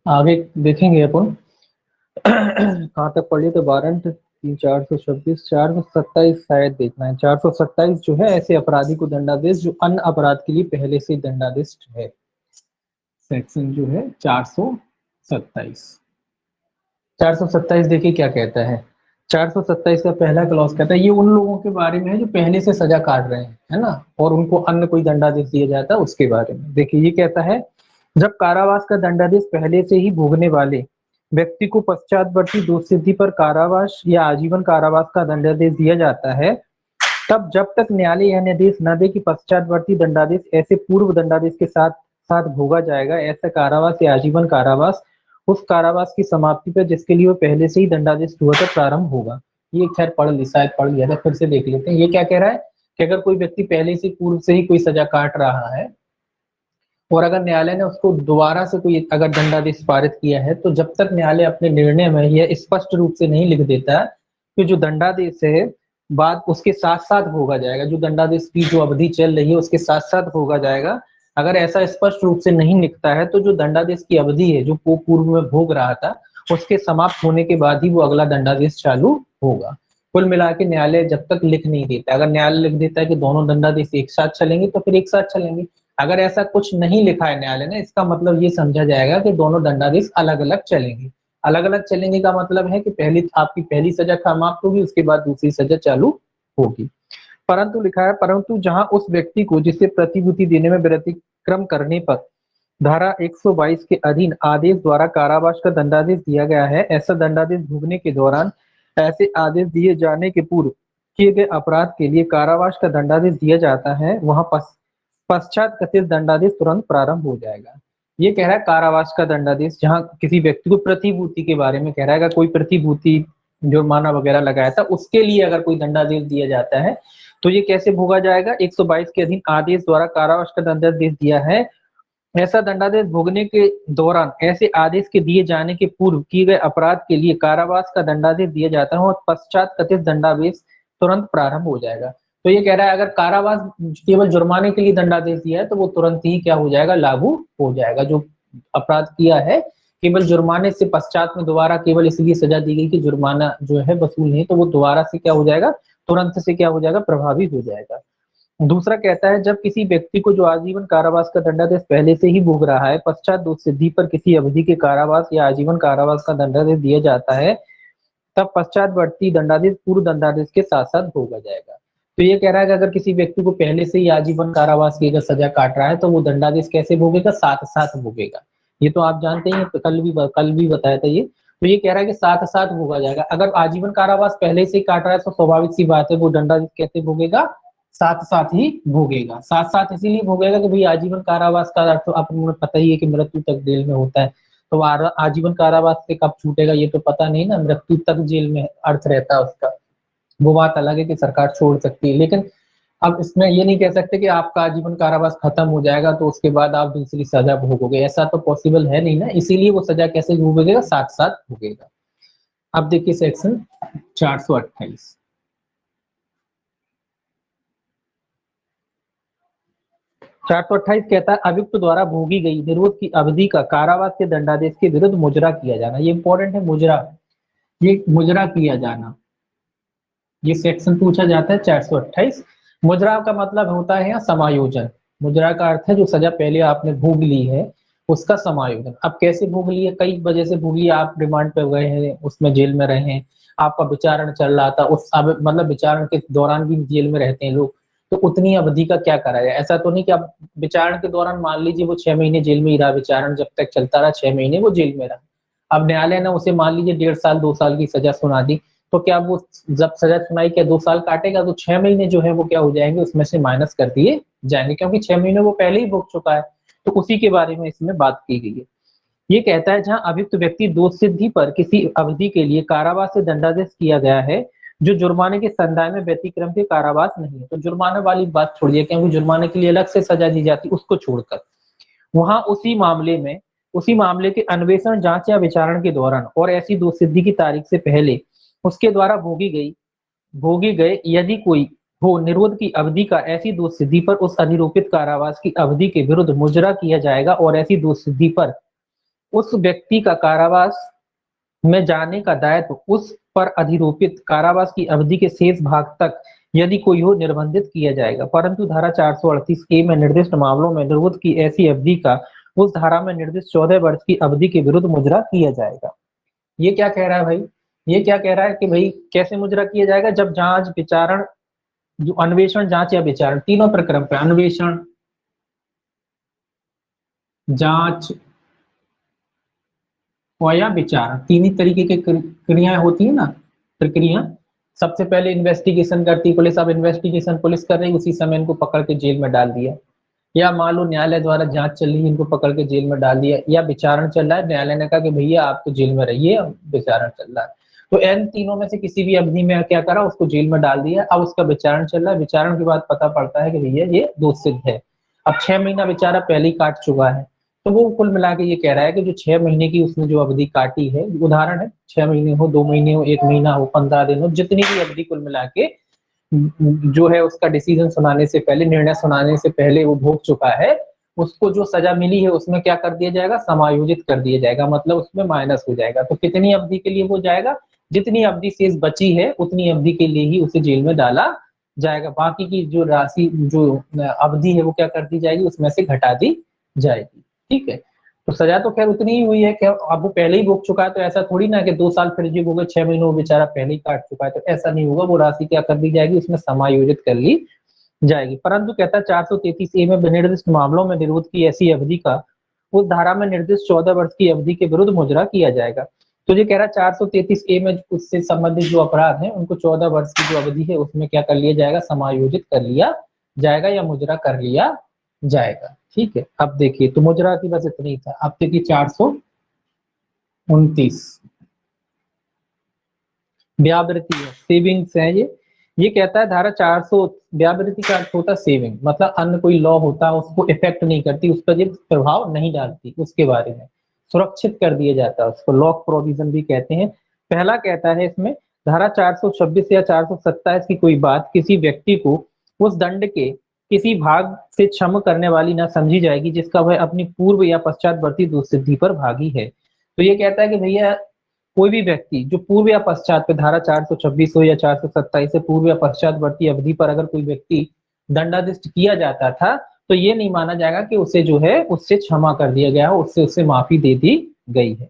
आगे देखेंगे अपन। कहाँ तक पढ़ लिए? तो वारंट 426, 427 शायद देखना है। 427 जो है, ऐसे अपराधी को दंडादेश जो अन्य अपराध के लिए पहले से दंडादेश है। सेक्शन जो है 427। 427 देखिए क्या कहता है। 427 का पहला क्लॉज कहता है ये उन लोगों के बारे में है जो पहले से सजा काट रहे हैं, है ना, और उनको अन्य कोई दंडादेश दिया जाता है उसके बारे में। देखिए ये कहता है, जब कारावास का दंडादेश पहले से ही भोगने वाले व्यक्ति को पश्चातवर्ती दोष सिद्धि पर कारावास या आजीवन कारावास का दंडादेश दिया जाता है, तब जब तक न्यायालय यह निर्देश न दे कि पश्चातवर्ती दंडादेश ऐसे पूर्व दंडादेश के साथ साथ भोगा जाएगा, ऐसा कारावास या आजीवन कारावास उस कारावास की समाप्ति पर जिसके लिए वो पहले से ही दंडादेश हुआ था प्रारंभ होगा। ये खैर शायद पढ़ लिया था, फिर से देख लेते हैं। ये क्या कह रहा है कि अगर कोई व्यक्ति पहले से पूर्व से ही कोई सजा काट रहा है और अगर न्यायालय ने उसको दोबारा से कोई अगर दंडादेश पारित किया है, तो जब तक न्यायालय अपने निर्णय में यह स्पष्ट रूप से नहीं लिख देता कि जो दंडादेश है बाद उसके साथ साथ भोगा जाएगा, जो दंडादेश की जो अवधि चल रही है उसके साथ साथ भोगा जाएगा, अगर ऐसा स्पष्ट रूप से नहीं लिखता है, तो जो दंडादेश की अवधि है जो वो पूर्व में भोग रहा था उसके समाप्त होने के बाद ही वो अगला दंडादेश चालू होगा। कुल मिला के न्यायालय जब तक लिख नहीं देता, अगर न्यायालय लिख देता है कि दोनों दंडादेश एक साथ चलेंगे तो फिर एक साथ चलेंगे। अगर ऐसा कुछ नहीं लिखा है न्यायालय ने, इसका मतलब ये समझा जाएगा कि दोनों दंडादेश अलग अलग चलेंगे। अलग अलग चलेंगे का मतलब है कि पहली आपकी पहली सजा समाप्त होगी, उसके बाद दूसरी सजा चालू होगी। परंतु लिखा है, परंतु जहां उस व्यक्ति को जिसे प्रतिभूति देने में व्यतिक्रम करने पर धारा 122 के अधीन आदेश द्वारा कारावास का दंडादेश दिया गया है, ऐसा दंडादेश भोगने के दौरान ऐसे आदेश दिए जाने के पूर्व किए गए अपराध के लिए कारावास का दंडादेश दिया जाता है, वहां पश्चात कथित दंडादेश तुरंत प्रारंभ हो जाएगा। ये कह रहा है कारावास का दंडादेश, जहां किसी व्यक्ति को प्रतिभूति के बारे में कह रहा है, अगर कोई प्रतिभूति जुर्माना वगैरह लगाया था उसके लिए अगर कोई दंडादेश दिया जाता है तो ये कैसे भोगा जाएगा? 122 के अधीन आदेश द्वारा कारावास का दंडादेश दिया है, ऐसा दंडादेश भोगने के दौरान ऐसे आदेश के दिए जाने के पूर्व किए गए अपराध के लिए कारावास का दंडादेश दिया जाता है और पश्चात कथित दंडादेश तुरंत प्रारंभ हो जाएगा। तो ये कह रहा है अगर कारावास केवल जुर्माने के लिए दंडादेश दिया है तो वो तुरंत ही क्या हो जाएगा? लागू हो जाएगा। जो अपराध किया है केवल जुर्माने से पश्चात में दोबारा केवल इसलिए सजा दी गई कि जुर्माना जो है वसूल नहीं, तो वो दोबारा से क्या हो जाएगा? तुरंत से क्या हो जाएगा? प्रभावी हो जाएगा। दूसरा कहता है, जब किसी व्यक्ति को जो आजीवन कारावास का दंडादेश पहले से ही भोग रहा है पश्चात दोष सिद्धि पर किसी अवधि के कारावास या आजीवन कारावास का दंडादेश दिया जाता है, तब पश्चातवर्ती दंडादेश पूर्व दंडादेश के साथ साथ भोगा जाएगा। तो ये कह रहा है कि अगर किसी व्यक्ति को पहले से ही आजीवन कारावास की अगर सजा काट रहा है तो वो दंडादेश कैसे भोगेगा? साथ साथ भोगेगा। ये तो आप जानते ही हैं, तो कल भी बताया था ये। तो ये कह रहा है कि साथ साथ भोगा जाएगा। अगर आजीवन कारावास पहले से ही काट रहा है तो स्वाभाविक सी बात है वो दंडादेश कैसे भोगेगा? साथ साथ ही भोगेगा। साथ साथ इसीलिए भोगेगा कि भाई आजीवन कारावास का अर्थ आपको पता ही है कि मृत्यु तक जेल में होता है, तो आजीवन कारावास से कब छूटेगा ये तो पता नहीं ना, मृत्यु तक जेल में अर्थ रहता है उसका। वो बात अलग है कि सरकार छोड़ सकती है, लेकिन अब इसमें ये नहीं कह सकते कि आपका आजीवन कारावास खत्म हो जाएगा तो उसके बाद आप दूसरी सजा भोगोगे, ऐसा तो पॉसिबल है नहीं ना, इसीलिए वो सजा कैसे भोगेगा? साथ साथ भोगेगा। अब देखिए सेक्शन 428। 428 कहता है, अभियुक्त द्वारा भोगी गई निरोध की अवधि का कारावास के दंडादेश के विरुद्ध मुजरा किया जाना। ये इंपॉर्टेंट है, मुजरा। ये मुजरा किया जाना, ये सेक्शन पूछा जाता है 428। मुजरा का मतलब होता है यहाँ समायोजन। मुजरा का अर्थ है जो सजा पहले आपने भोग ली है उसका समायोजन। अब कैसे भोग ली है? कई वजह से भोग लिया, आप रिमांड पे गए हैं, उसमें जेल में रहे हैं, आपका विचारण चल रहा था, उस अब मतलब विचारण के दौरान भी जेल में रहते हैं लोग, तो उतनी अवधि का क्या करा जाए? ऐसा तो नहीं कि आप विचारण के दौरान मान लीजिए वो 6 महीने जेल में ही रहा, विचारण जब तक चलता रहा 6 महीने वो जेल में रहा, अब न्यायालय ने उसे मान लीजिए 1.5 साल 2 साल की सजा सुना दी, तो क्या वो जब सजा सुनाई क्या 2 साल काटेगा? तो 6 महीने जो है वो क्या हो जाएंगे? उसमें से माइनस कर दिए जाएंगे, क्योंकि 6 महीने वो पहले ही भोग चुका है। तो उसी के बारे में इसमें बात की गई है। ये कहता है, जहां अभियुक्त व्यक्ति दोष सिद्धि पर किसी अवधि के लिए कारावास से दंडादेश किया गया है जो जुर्माने के संदाय में व्यतिक्रम के कारावास नहीं है, तो जुर्माने वाली बात छोड़िए, क्योंकि जुर्माने के लिए अलग से सजा दी जाती, उसको छोड़कर वहां उसी मामले के अन्वेषण, जांच या विचारण के दौरान और ऐसी दोष सिद्धि की तारीख से पहले उसके द्वारा भोगी गए यदि कोई हो निरोध की अवधि का, ऐसी दोष सिद्धि पर उस अधिरोपित कारावास की अवधि के विरुद्ध मुजरा किया जाएगा और ऐसी दोष सिद्धि पर उस व्यक्ति का कारावास में जाने का दायित्व उस पर अधिरोपित कारावास की अवधि के शेष भाग तक यदि कोई हो निर्बंधित किया जाएगा, परंतु धारा 438 ए में निर्दिष्ट मामलों में निवृत्त की ऐसी अवधि का उस धारा में निर्दिष्ट 14 वर्ष की अवधि के विरुद्ध मुजरा किया जाएगा। ये क्या कह रहा है भाई, ये क्या कह रहा है कि भाई कैसे मुजरा किया जाएगा, जब जांच विचारण, जो अन्वेषण जांच या विचारण तीनों प्रक्रम पे, अन्वेषण जांच और या विचारण, तीन ही तरीके की क्रियाएं होती है ना, प्रक्रिया। सबसे पहले इन्वेस्टिगेशन करती पुलिस, अब इन्वेस्टिगेशन पुलिस कर रही, उसी समय इनको पकड़ के जेल में डाल दिया, या मान लो न्यायालय द्वारा जांच चल रही है, इनको पकड़ के जेल में डाल दिया, या विचारण चल रहा है, न्यायालय ने कहा कि भैया आप तो जेल में रहिए, विचारण चल रहा है, तो इन तीनों में से किसी भी अवधि में क्या करा, उसको जेल में डाल दिया। अब उसका विचारण चल रहा है, विचारण के बाद पता पड़ता है कि भैया ये दोषी है। अब 6 महीना बेचारा पहले ही काट चुका है, तो वो कुल मिला के ये कह रहा है कि जो 6 महीने की उसने जो अवधि काटी है, उदाहरण है 6 महीने हो, 2 महीने हो, 1 महीना हो, 15 दिन हो, जितनी भी अवधि कुल मिला के जो है उसका डिसीजन सुनाने से पहले, निर्णय सुनाने से पहले वो भोग चुका है, उसको जो सजा मिली है उसमें क्या कर दिया जाएगा, समायोजित कर दिया जाएगा, मतलब उसमें माइनस हो जाएगा। तो कितनी अवधि के लिए वो जाएगा, जितनी अवधि शेष बची है उतनी अवधि के लिए ही उसे जेल में डाला जाएगा, बाकी की जो राशि, जो अवधि है वो क्या कर दी जाएगी, उसमें से घटा दी जाएगी। ठीक है, तो सजा तो खैर उतनी ही हुई है कि अब वो पहले ही भोग चुका है, तो ऐसा थोड़ी ना कि 2 साल फिर जी हो गए, 6 महीने वो बेचारा पहले ही काट चुका है, तो ऐसा नहीं होगा, वो राशि क्या कर दी जाएगी, उसमें समायोजित कर ली जाएगी। परंतु कहता है 433 ए में निर्दिष्ट मामलों में निरोध की ऐसी अवधि का उस धारा में निर्दिष्ट 14 वर्ष की अवधि के विरुद्ध मुजरा किया जाएगा। तो ये कह रहा है 433 ए में उससे संबंधित जो अपराध है उनको 14 वर्ष की जो अवधि है उसमें क्या कर लिया जाएगा, समायोजित कर लिया जाएगा या मुजरा कर लिया जाएगा। ठीक है, अब देखिए, तो मुजरा की बस इतनी था। अब देखिए 429 व्यावृत्ति है, सेविंग्स है ये कहता है धारा 400, व्यावृत्ति का अर्थ होता है सेविंग, मतलब अन्य कोई लॉ होता है उसको इफेक्ट नहीं करती, उस पर ये प्रभाव नहीं डालती, उसके बारे में सुरक्षित कर दिया जाता है, उसको लॉक प्रोविजन भी कहते हैं। पहला कहता है इसमें धारा 426 या 427 की कोई बात किसी व्यक्ति को उस दंड के किसी भाग से क्षम करने वाली न समझी जाएगी जिसका वह अपनी पूर्व या पश्चातवर्ती दुष्सिद्धि पर भागी है। तो ये कहता है कि भैया कोई भी व्यक्ति जो पूर्व या पश्चात पे, धारा 426 हो या 427 से पूर्व या पश्चातवर्ती अवधि पर अगर कोई व्यक्ति दंडाधिष्ट किया जाता था, तो ये नहीं माना जाएगा कि उसे जो है उससे क्षमा कर दिया गया हो, उससे माफी दे दी गई है।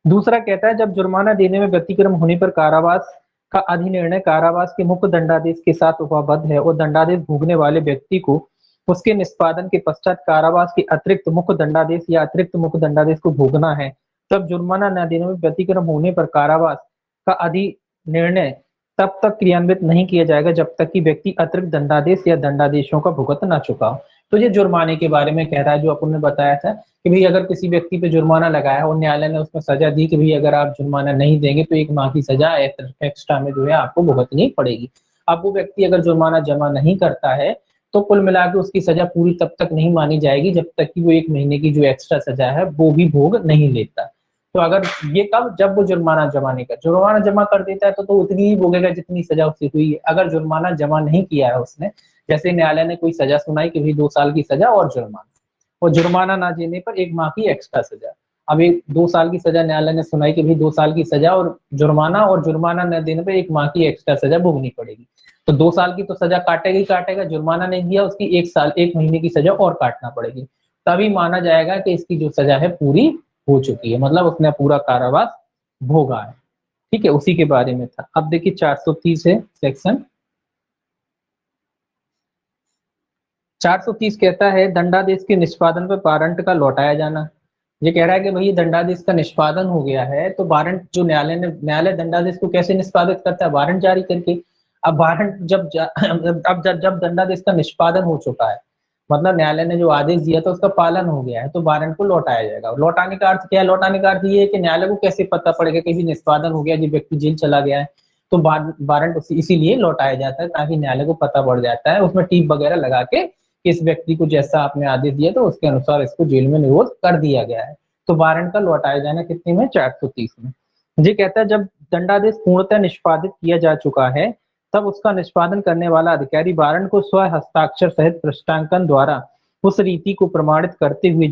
दूसरा कहता है जब जुर्माना देने में व्यतिक्रम होने पर कारावास का अधिनिर्णय कारावास के मुख्य दंडादेश के साथ उपबद्ध है और दंडादेश भोगने वाले व्यक्ति को उसके निष्पादन के पश्चात कारावास के अतिरिक्त मुख्य दंडादेश या अतिरिक्त मुख्य दंडादेश को भोगना है, तब जुर्माना न देने में व्यतिक्रम होने पर कारावास का अधिनिर्णय तब तक क्रियान्वित नहीं किया जाएगा जब तक कि व्यक्ति अतिरिक्त दंडादेश या दंडादेशों का भुगत न चुका हो। तो ये जुर्माने के बारे में कह रहा है, जो अपन ने बताया था कि भाई अगर किसी व्यक्ति पे जुर्माना लगाया और न्यायालय ने उसमें सजा दी कि भाई अगर आप जुर्माना नहीं देंगे तो 1 माह की सजा एक्स्ट्रा में जो है आपको भुगतनी पड़ेगी। अब वो व्यक्ति अगर जुर्माना जमा नहीं करता है तो कुल मिला के उसकी सजा पूरी तब तक नहीं मानी जाएगी जब तक कि वो 1 महीने की जो एक्स्ट्रा सजा है वो भी भोग नहीं लेता। तो अगर ये कब, जब वो जुर्माना जमा नहीं कर, जुर्माना जमा कर देता है तो उतनी ही भोगेगा जितनी सजा उसकी हुई है। अगर जुर्माना जमा नहीं किया है उसने, जैसे न्यायालय ने कोई सजा सुनाई कि भाई 2 साल की सजा और जुर्माना, और जुर्माना ना देने पर 1 माह की एक्स्ट्रा सजा। अब एक 2 साल की सजा न्यायालय ने सुनाई कि भाई 2 साल की सजा और जुर्माना न देने पर 1 माह की एक्स्ट्रा सजा भोगनी पड़ेगी, तो 2 साल की तो सजा काटेगा ही काटेगा, जुर्माना नहीं दिया उसकी 1 महीने की सजा और काटना पड़ेगी, तभी माना जाएगा कि इसकी जो सजा है पूरी हो चुकी है, मतलब उसने पूरा कारावास भोगा है। ठीक है, उसी के बारे में था। अब देखिए 430 है सेक्शन 430 कहता है दंडादेश के निष्पादन पर वारंट का लौटाया जाना। ये कह रहा है कि भाई दंडादेश का निष्पादन हो गया है तो वारंट जो न्यायालय दंडादेश को कैसे निष्पादित करता है, वारंट जारी करके। अब वारंट जब दंडादेश का निष्पादन हो चुका है, मतलब न्यायालय ने जो आदेश दिया था उसका पालन हो गया है, तो वारंट को लौटाया जाएगा। लौटाने का अर्थ क्या है, लौटाने का अर्थ ये है कि न्यायालय को कैसे पता पड़ेगा कि निष्पादन हो गया, जो व्यक्ति जेल चला गया है, तो वारंट इसीलिए लौटाया जाता है ताकि न्यायालय को पता पड़ जाता है, उसमें टीप वगैरह लगा के इस व्यक्ति को जैसा आपने आदेश दिया तो उसके अनुसार इसको जेल में निरोध कर दिया गया है। तो वारंट का लौटाया जाना कितने में, 430 में। ये कहता है जब दंडादेश पूर्णतः निष्पादित किया जा चुका है तब उसका निष्पादन करने वाला अधिकारी वारंट को स्व हस्ताक्षर सहित पृष्ठांकन द्वारा उस रीति को प्रमाणित करते हुए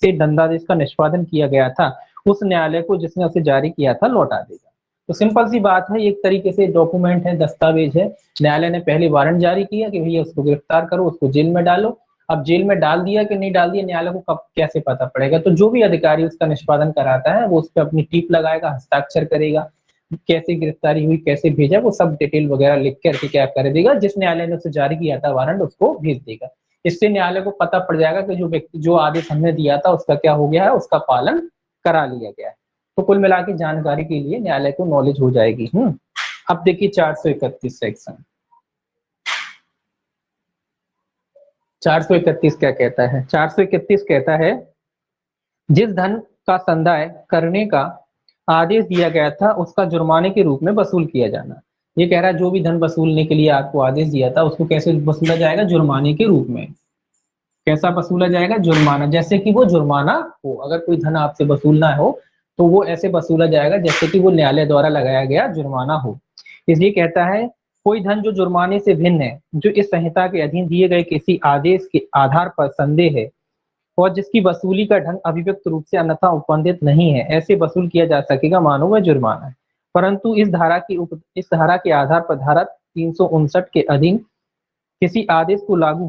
से दंडादेश का निष्पादन किया गया था उस न्यायालय को जिसने उसे जारी किया था लौटा देगा। तो सिंपल सी बात है, एक तरीके से डॉक्यूमेंट है, दस्तावेज है। न्यायालय ने पहले वारंट जारी किया कि भैया उसको गिरफ्तार करो, उसको जेल में डालो। अब जेल में डाल दिया कि नहीं डाल दिया, न्यायालय को कब कैसे पता पड़ेगा? तो जो भी अधिकारी उसका निष्पादन कराता है वो उस पर अपनी टीप लगाएगा, हस्ताक्षर करेगा, कैसे गिरफ्तारी हुई, कैसे भेजा, वो सब डिटेल वगैरह लिख करके क्या कर देगा, जिस न्यायालय ने उसे जारी किया था वारंट उसको भेज देगा। इससे न्यायालय को पता पड़ जाएगा कि जो व्यक्ति जो आदेश हमने दिया था उसका क्या हो गया है, उसका पालन करा लिया गया है। तो कुल मिला के जानकारी के लिए न्यायालय को नॉलेज हो जाएगी। अब देखिए 431 सेक्शन 431 क्या कहता है? 431 कहता है जिस धन का संदाय करने का आदेश दिया गया था उसका जुर्माने के रूप में वसूल किया जाना। ये कह रहा है जो भी धन वसूलने के लिए आपको आदेश दिया था उसको कैसे वसूला जाएगा? जुर्माने के रूप में। कैसा वसूला जाएगा? जुर्माना। जैसे कि वो जुर्माना हो, अगर कोई धन आपसे वसूलना हो तो वो ऐसे वसूला जाएगा जैसे कि वो न्यायालय द्वारा लगाया गया जुर्माना हो। इसलिए कहता है कोई धन जो जुर्माने से भिन्न है, जो इस संहिता के अधीन दिए गए किसी आदेश के आधार पर संदेह है और जिसकी वसूली का ढंग अभिव्यक्त रूप से अन्यथा उपबंधित नहीं है, ऐसे वसूल किया जा सकेगा, मानो वह जुर्माना है। परंतु इस धारा के आधार पर धारा 359 के अधीन किसी आदेश को लागू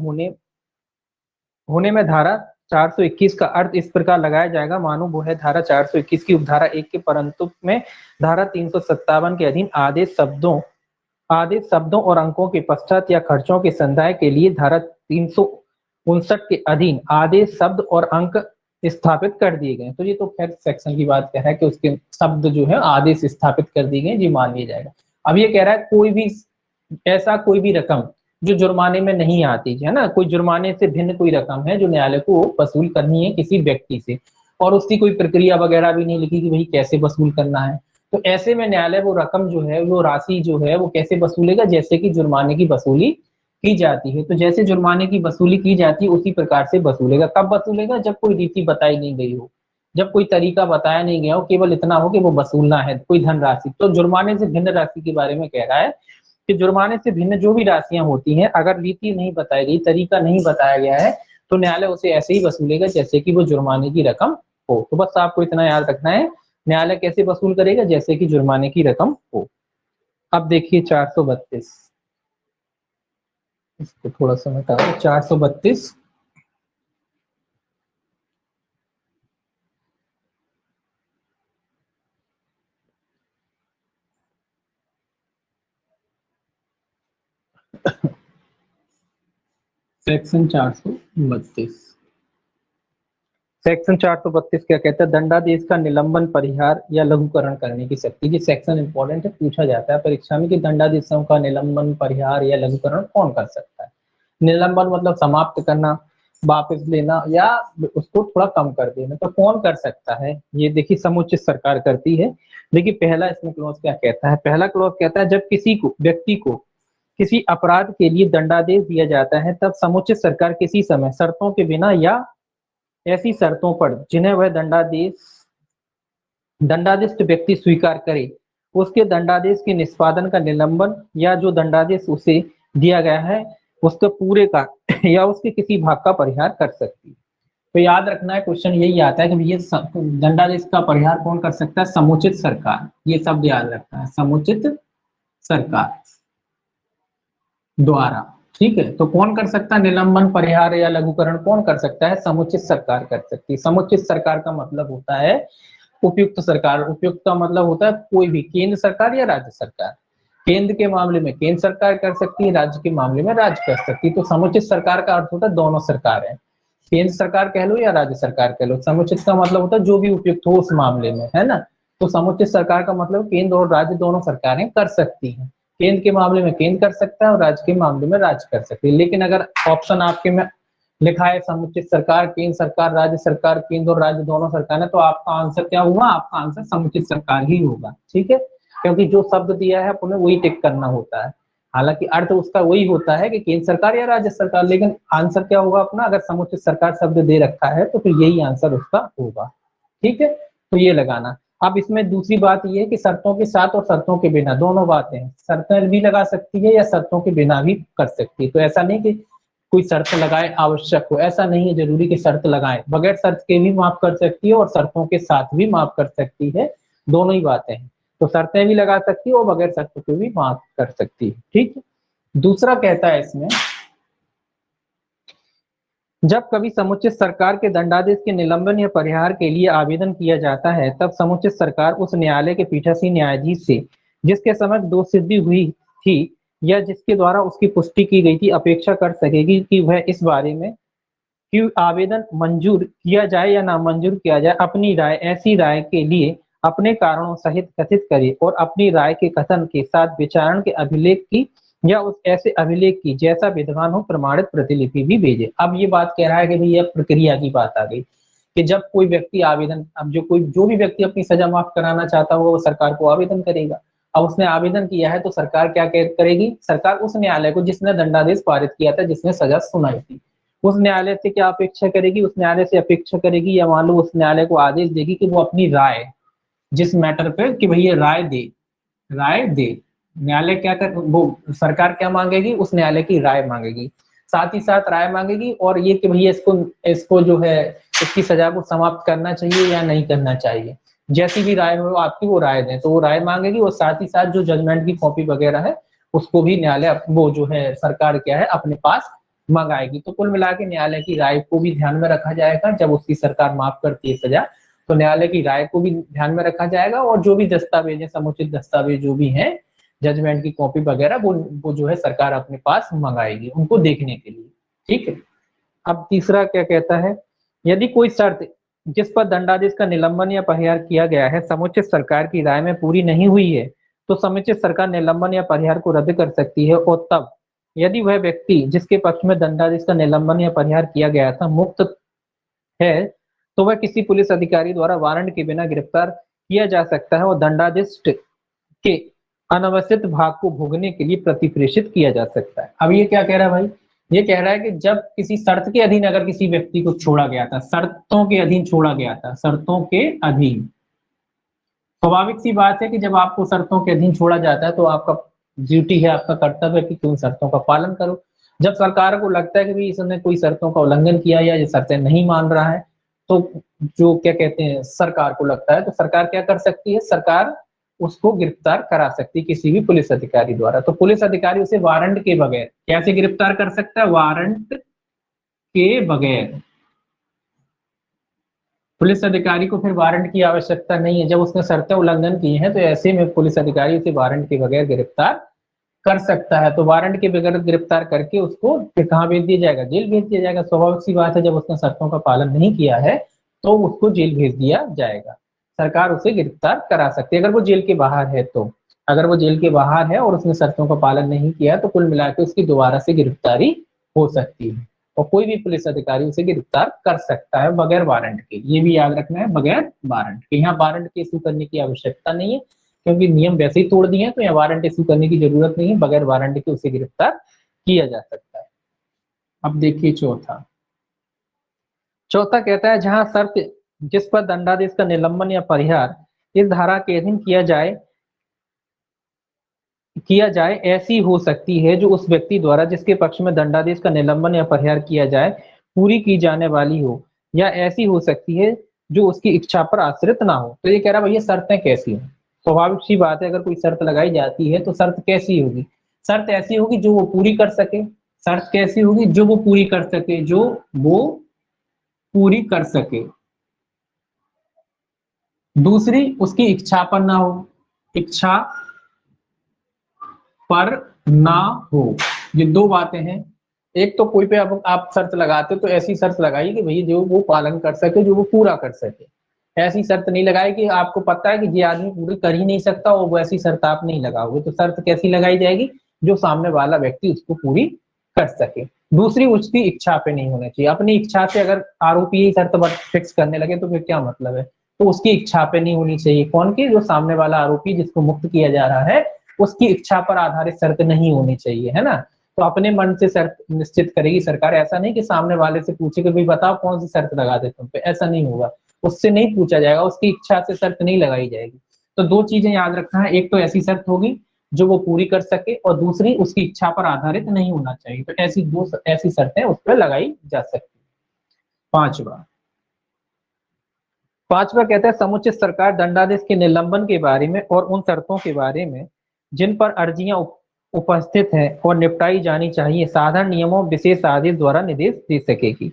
होने में धारा 421 का अर्थ इस प्रकार लगाया जाएगा मानो वो है धारा 421 की उपधारा 1 के परंतु में धारा 357 के अधीन आदेश शब्दों और अंकों के पश्चात या खर्चों के संदाय के लिए धारा 359 के अधीन आदेश शब्द और अंक स्थापित कर दिए गए। तो ये तो खैर सेक्शन की बात कह रहा है कि उसके शब्द जो है आदेश स्थापित कर दिए गए, ये मान लिया जाएगा। अब ये कह रहा है कोई भी रकम जो जुर्माने में नहीं आती है ना, कोई जुर्माने से भिन्न कोई रकम है जो न्यायालय को वसूल करनी है किसी व्यक्ति से और उसकी कोई प्रक्रिया वगैरह भी नहीं लिखी कि भाई कैसे वसूल करना है, तो ऐसे में न्यायालय वो रकम जो है, वो राशि जो है वो कैसे वसूलेगा? जैसे कि जुर्माने की वसूली की जाती है। तो जैसे जुर्माने की वसूली की जाती है उसी प्रकार से वसूलेगा। कब वसूलेगा? जब कोई रीति बताई नहीं गई हो, जब कोई तरीका बताया नहीं गया हो, केवल इतना हो कि वो वसूलना है कोई धनराशि। तो जुर्माने से भिन्न राशि के बारे में कह रहा है कि जुर्माने से भिन्न जो भी राशियां होती हैं, अगर रीति नहीं बताई गई, तरीका नहीं बताया गया है, तो न्यायालय उसे ऐसे ही वसूलेगा जैसे कि वो जुर्माने की रकम हो। तो बस आपको इतना याद रखना है, न्यायालय कैसे वसूल करेगा? जैसे कि जुर्माने की रकम हो। अब देखिए 432, इसको थोड़ा सा हटा दो। 432 सेक्शन 432 सेक्शन 432 क्या कहता है? दंडादेश का निलंबन, परिहार या लघुकरण करने की शक्ति। ये सेक्शन इंपॉर्टेंट है, पूछा जाता है परीक्षा में कि दंडादेशों का निलंबन, परिहार या लघुकरण कौन कर सकता है? निलंबन मतलब समाप्त करना, वापस लेना या उसको थोड़ा कम कर देना। तो कौन कर सकता है? ये देखिए समुचित सरकार करती है। देखिए पहला इसमें क्लॉज क्या कहता है? पहला क्लॉज कहता है जब किसी को व्यक्ति को किसी अपराध के लिए दंडादेश दिया जाता है तब समुचित सरकार किसी समय शर्तों के बिना या ऐसी शर्तों पर जिन्हें वह दंडादिष्ट व्यक्ति स्वीकार करे, उसके दंडादेश के निष्पादन का निलंबन या जो दंडादेश उसे दिया गया है उसके पूरे का या उसके किसी भाग का परिहार कर सकती है। तो याद रखना है, क्वेश्चन यही आता है कि ये दंडादेश का परिहार कौन कर सकता है? समुचित सरकार। ये शब्द याद रखना है, समुचित सरकार द्वारा। ठीक है, तो कौन कर सकता है निलंबन, परिहार या लघुकरण? कौन कर सकता है? समुचित सरकार कर सकती है। समुचित सरकार का मतलब होता है उपयुक्त सरकार। उपयुक्त का मतलब होता है कोई भी, केंद्र सरकार या राज्य सरकार। केंद्र के मामले में केंद्र सरकार कर सकती है, राज्य के मामले में राज्य कर सकती है। तो समुचित सरकार का अर्थ होता है दोनों सरकार है, केंद्र सरकार कह लो या राज्य सरकार कह लो। समुचित का मतलब होता है जो भी उपयुक्त हो उस मामले में, है ना। तो समुचित सरकार का मतलब केंद्र और राज्य दोनों सरकारें कर सकती हैं। केंद्र के मामले में केंद्र कर सकता है और राज्य के मामले में राज्य कर सकती है। लेकिन अगर ऑप्शन आपके में लिखा है समुचित सरकार, केंद्र सरकार, राज्य सरकार, केंद्र और राज्य दोनों सरकार है, तो आपका आंसर क्या हुआ? आपका आंसर समुचित सरकार ही होगा। ठीक है, क्योंकि जो शब्द दिया है उन्हें वही टिक करना होता है। हालांकि अर्थ उसका वही होता है कि केंद्र सरकार या राज्य सरकार, लेकिन आंसर क्या होगा अपना? अगर समुचित सरकार शब्द दे रखा है तो फिर यही आंसर उसका होगा। ठीक है, तो ये लगाना। अब इसमें दूसरी बात ये है कि शर्तों के साथ और शर्तों के बिना दोनों बातें हैं। शर्तें भी लगा सकती है या शर्तों के बिना भी कर सकती है। तो ऐसा नहीं कि कोई शर्त लगाए आवश्यक हो, ऐसा नहीं है जरूरी कि शर्त लगाए, बगैर शर्त के भी माफ कर सकती है और शर्तों के साथ भी माफ कर सकती है, दोनों ही बातें हैं। तो शर्तें भी लगा सकती है और बगैर शर्त के भी माफ कर सकती है। ठीक है, दूसरा कहता है इसमें, जब कभी समुचित सरकार के दंडादेश के निलंबन या परिहार के लिए आवेदन किया जाता है, तब समुचित सरकार उस न्यायालय के पीठासीन न्यायाधीश से जिसके समक्ष दोष सिद्धि हुई थी या जिसके द्वारा उसकी पुष्टि की गई थी अपेक्षा कर सकेगी कि वह इस बारे में कि आवेदन मंजूर किया जाए या नामंजूर किया जाए अपनी राय ऐसी राय के लिए अपने कारणों सहित कथित करे और अपनी राय के कथन के साथ विचारण के अभिलेख की या उस ऐसे अभिलेख की जैसा विद्वान हो प्रमाणित प्रतिलिपि भी भेजे। अब ये बात कह रहा है कि भाई यह प्रक्रिया की बात आ गई कि जब कोई व्यक्ति आवेदन, अब जो भी व्यक्ति अपनी सजा माफ कराना चाहता होगा वो सरकार को आवेदन करेगा। अब उसने आवेदन किया है तो सरकार क्या करेगी, सरकार उस न्यायालय को जिसने दंडादेश पारित किया था, जिसने सजा सुनाई थी, उस न्यायालय से क्या अपेक्षा करेगी, उस न्यायालय से अपेक्षा करेगी या मान लो उस न्यायालय को आदेश देगी कि वो अपनी राय जिस मैटर पे कि भाई ये राय दे। न्यायालय क्या कर, वो सरकार क्या मांगेगी, उस न्यायालय की राय मांगेगी, साथ ही साथ राय मांगेगी और ये कि भैया इसको जो है इसकी सजा को समाप्त करना चाहिए या नहीं करना चाहिए, जैसी भी राय हो आपकी वो राय दें, तो वो राय मांगेगी और साथ ही साथ जो जजमेंट की कॉपी वगैरह है उसको भी न्यायालय वो जो है सरकार क्या है अपने पास मंगाएगी। तो कुल मिला के न्यायालय की राय को भी ध्यान में रखा जाएगा, जब उसकी सरकार माफ करती है सजा तो न्यायालय की राय को भी ध्यान में रखा जाएगा और जो भी दस्तावेज है, समुचित दस्तावेज जो भी है, जजमेंट की कॉपी वगैरह वो जो है सरकार अपने पास मंगाएगी उनको देखने के लिए। ठीक है, अब तीसरा क्या कहता है, यदि कोई शर्त जिस पर दंडादेश का निलंबन या परिहार किया गया है समुचित सरकार की राय में पूरी नहीं हुई है तो समुचित सरकार निलंबन या परिहार को रद्द कर सकती है और तब यदि वह व्यक्ति जिसके पक्ष में दंडादेश का निलंबन या परिहार किया गया था मुक्त है तो वह किसी पुलिस अधिकारी द्वारा वारंट के बिना गिरफ्तार किया जा सकता है और दंडादेश के अनावश्यक भाग को भोगने के लिए प्रतिप्रेषित किया जा सकता है। अब ये क्या कह रहा है भाई, ये कह रहा है कि जब किसी शर्त के अधीन अगर किसी व्यक्ति को छोड़ा गया था, शर्तों के अधीन छोड़ा गया था, शर्तों के अधीन, स्वाभाविक सी बात है कि जब आपको शर्तों के अधीन छोड़ा जाता है तो आपका ड्यूटी है, आपका कर्तव्य है कि उन शर्तों का पालन करो। जब सरकार को लगता है कि भाई इसने कोई शर्तों का उल्लंघन किया या ये शर्तें नहीं मान रहा है तो जो क्या कहते हैं सरकार को लगता है तो सरकार क्या कर सकती है, सरकार उसको गिरफ्तार करा सकती है किसी भी पुलिस अधिकारी द्वारा। तो पुलिस अधिकारी उसे वारंट के बगैर कैसे गिरफ्तार कर सकता है, वारंट के बगैर। पुलिस अधिकारी को फिर वारंट की आवश्यकता नहीं है, जब उसने शर्तें उल्लंघन की हैं तो ऐसे में पुलिस अधिकारी उसे वारंट के बगैर गिरफ्तार कर सकता है। तो वारंट के बगैर गिरफ्तार करके उसको फिर कहाँ भेज दिया जाएगा, जेल भेज दिया जाएगा। स्वाभाविक सी बात है, जब उसने शर्तों का पालन नहीं किया है तो उसको जेल भेज दिया जाएगा। सरकार उसे गिरफ्तार करा सकती है अगर वो जेल के बाहर है तो। अगर वो जेल के बाहर है और उसने शर्तों का पालन नहीं किया तो कुल मिलाकर उसकी दोबारा से गिरफ्तारी हो सकती है और कोई भी पुलिस अधिकारी उसे गिरफ्तार कर सकता है बगैर वारंट के। ये भी याद रखना है, बगैर वारंट के। यहाँ वारंट के इशू करने की आवश्यकता नहीं है क्योंकि नियम वैसे ही तोड़ दिए हैं, तो यहाँ वारंट इशू करने की जरूरत नहीं है, बगैर वारंट के उसे गिरफ्तार किया जा सकता है। अब देखिए चौथा कहता है जहां शर्त जिस पर दंडादेश का निलंबन या परिहार इस धारा के अधीन किया जाए ऐसी हो सकती है जो उस व्यक्ति द्वारा जिसके पक्ष में दंडादेश का निलंबन या परिहार किया जाए पूरी की जाने वाली हो या ऐसी हो सकती है जो उसकी इच्छा पर आश्रित ना हो। तो ये कह रहा है भैया शर्तें कैसी हो, स्वाभाविक सी बात है अगर कोई शर्त लगाई जाती है तो शर्त कैसी होगी, शर्त ऐसी होगी जो वो पूरी कर सके। शर्त कैसी होगी, जो वो पूरी कर सके, जो वो पूरी कर सके। दूसरी उसकी इच्छा पर ना हो, इच्छा पर ना हो। ये दो बातें हैं। एक तो कोई पे आप शर्त लगाते हो तो ऐसी शर्त लगाइए कि भाई जो वो पालन कर सके, जो वो पूरा कर सके। ऐसी शर्त नहीं लगाई कि आपको पता है कि ये आदमी पूरी कर ही नहीं सकता और वो ऐसी शर्त आप नहीं लगाओगे। तो शर्त कैसी लगाई जाएगी, जो सामने वाला व्यक्ति उसको पूरी कर सके। दूसरी उसकी इच्छा पे नहीं होना चाहिए। अपनी इच्छा से अगर आरोपी यही शर्त फिक्स करने लगे तो फिर क्या मतलब है। तो उसकी इच्छा पे नहीं होनी चाहिए। कौन की, जो सामने वाला आरोपी जिसको मुक्त किया जा रहा है उसकी इच्छा पर आधारित शर्त नहीं होनी चाहिए, है ना। तो अपने मन से शर्त निश्चित करेगी सरकार। ऐसा नहीं कि सामने वाले से पूछे कि भाई बताओ कौन सी शर्त लगा दे तुम पे, ऐसा नहीं होगा। उससे नहीं पूछा जाएगा, उसकी इच्छा से शर्त नहीं लगाई जाएगी। तो दो चीजें याद रखना है, एक तो ऐसी शर्त होगी जो वो पूरी कर सके, और दूसरी उसकी इच्छा पर आधारित नहीं होना चाहिए। तो ऐसी शर्तें उस पर लगाई जा सकती। पांचवा पांचवा कहता है समुचित सरकार दंडादेश के निलंबन के बारे में और उन शर्तों के बारे में जिन पर अर्जियां उपस्थित हैं और निपटाई जानी चाहिए साधारण नियमों विशेष आदेश द्वारा निर्देश दे सकेगी।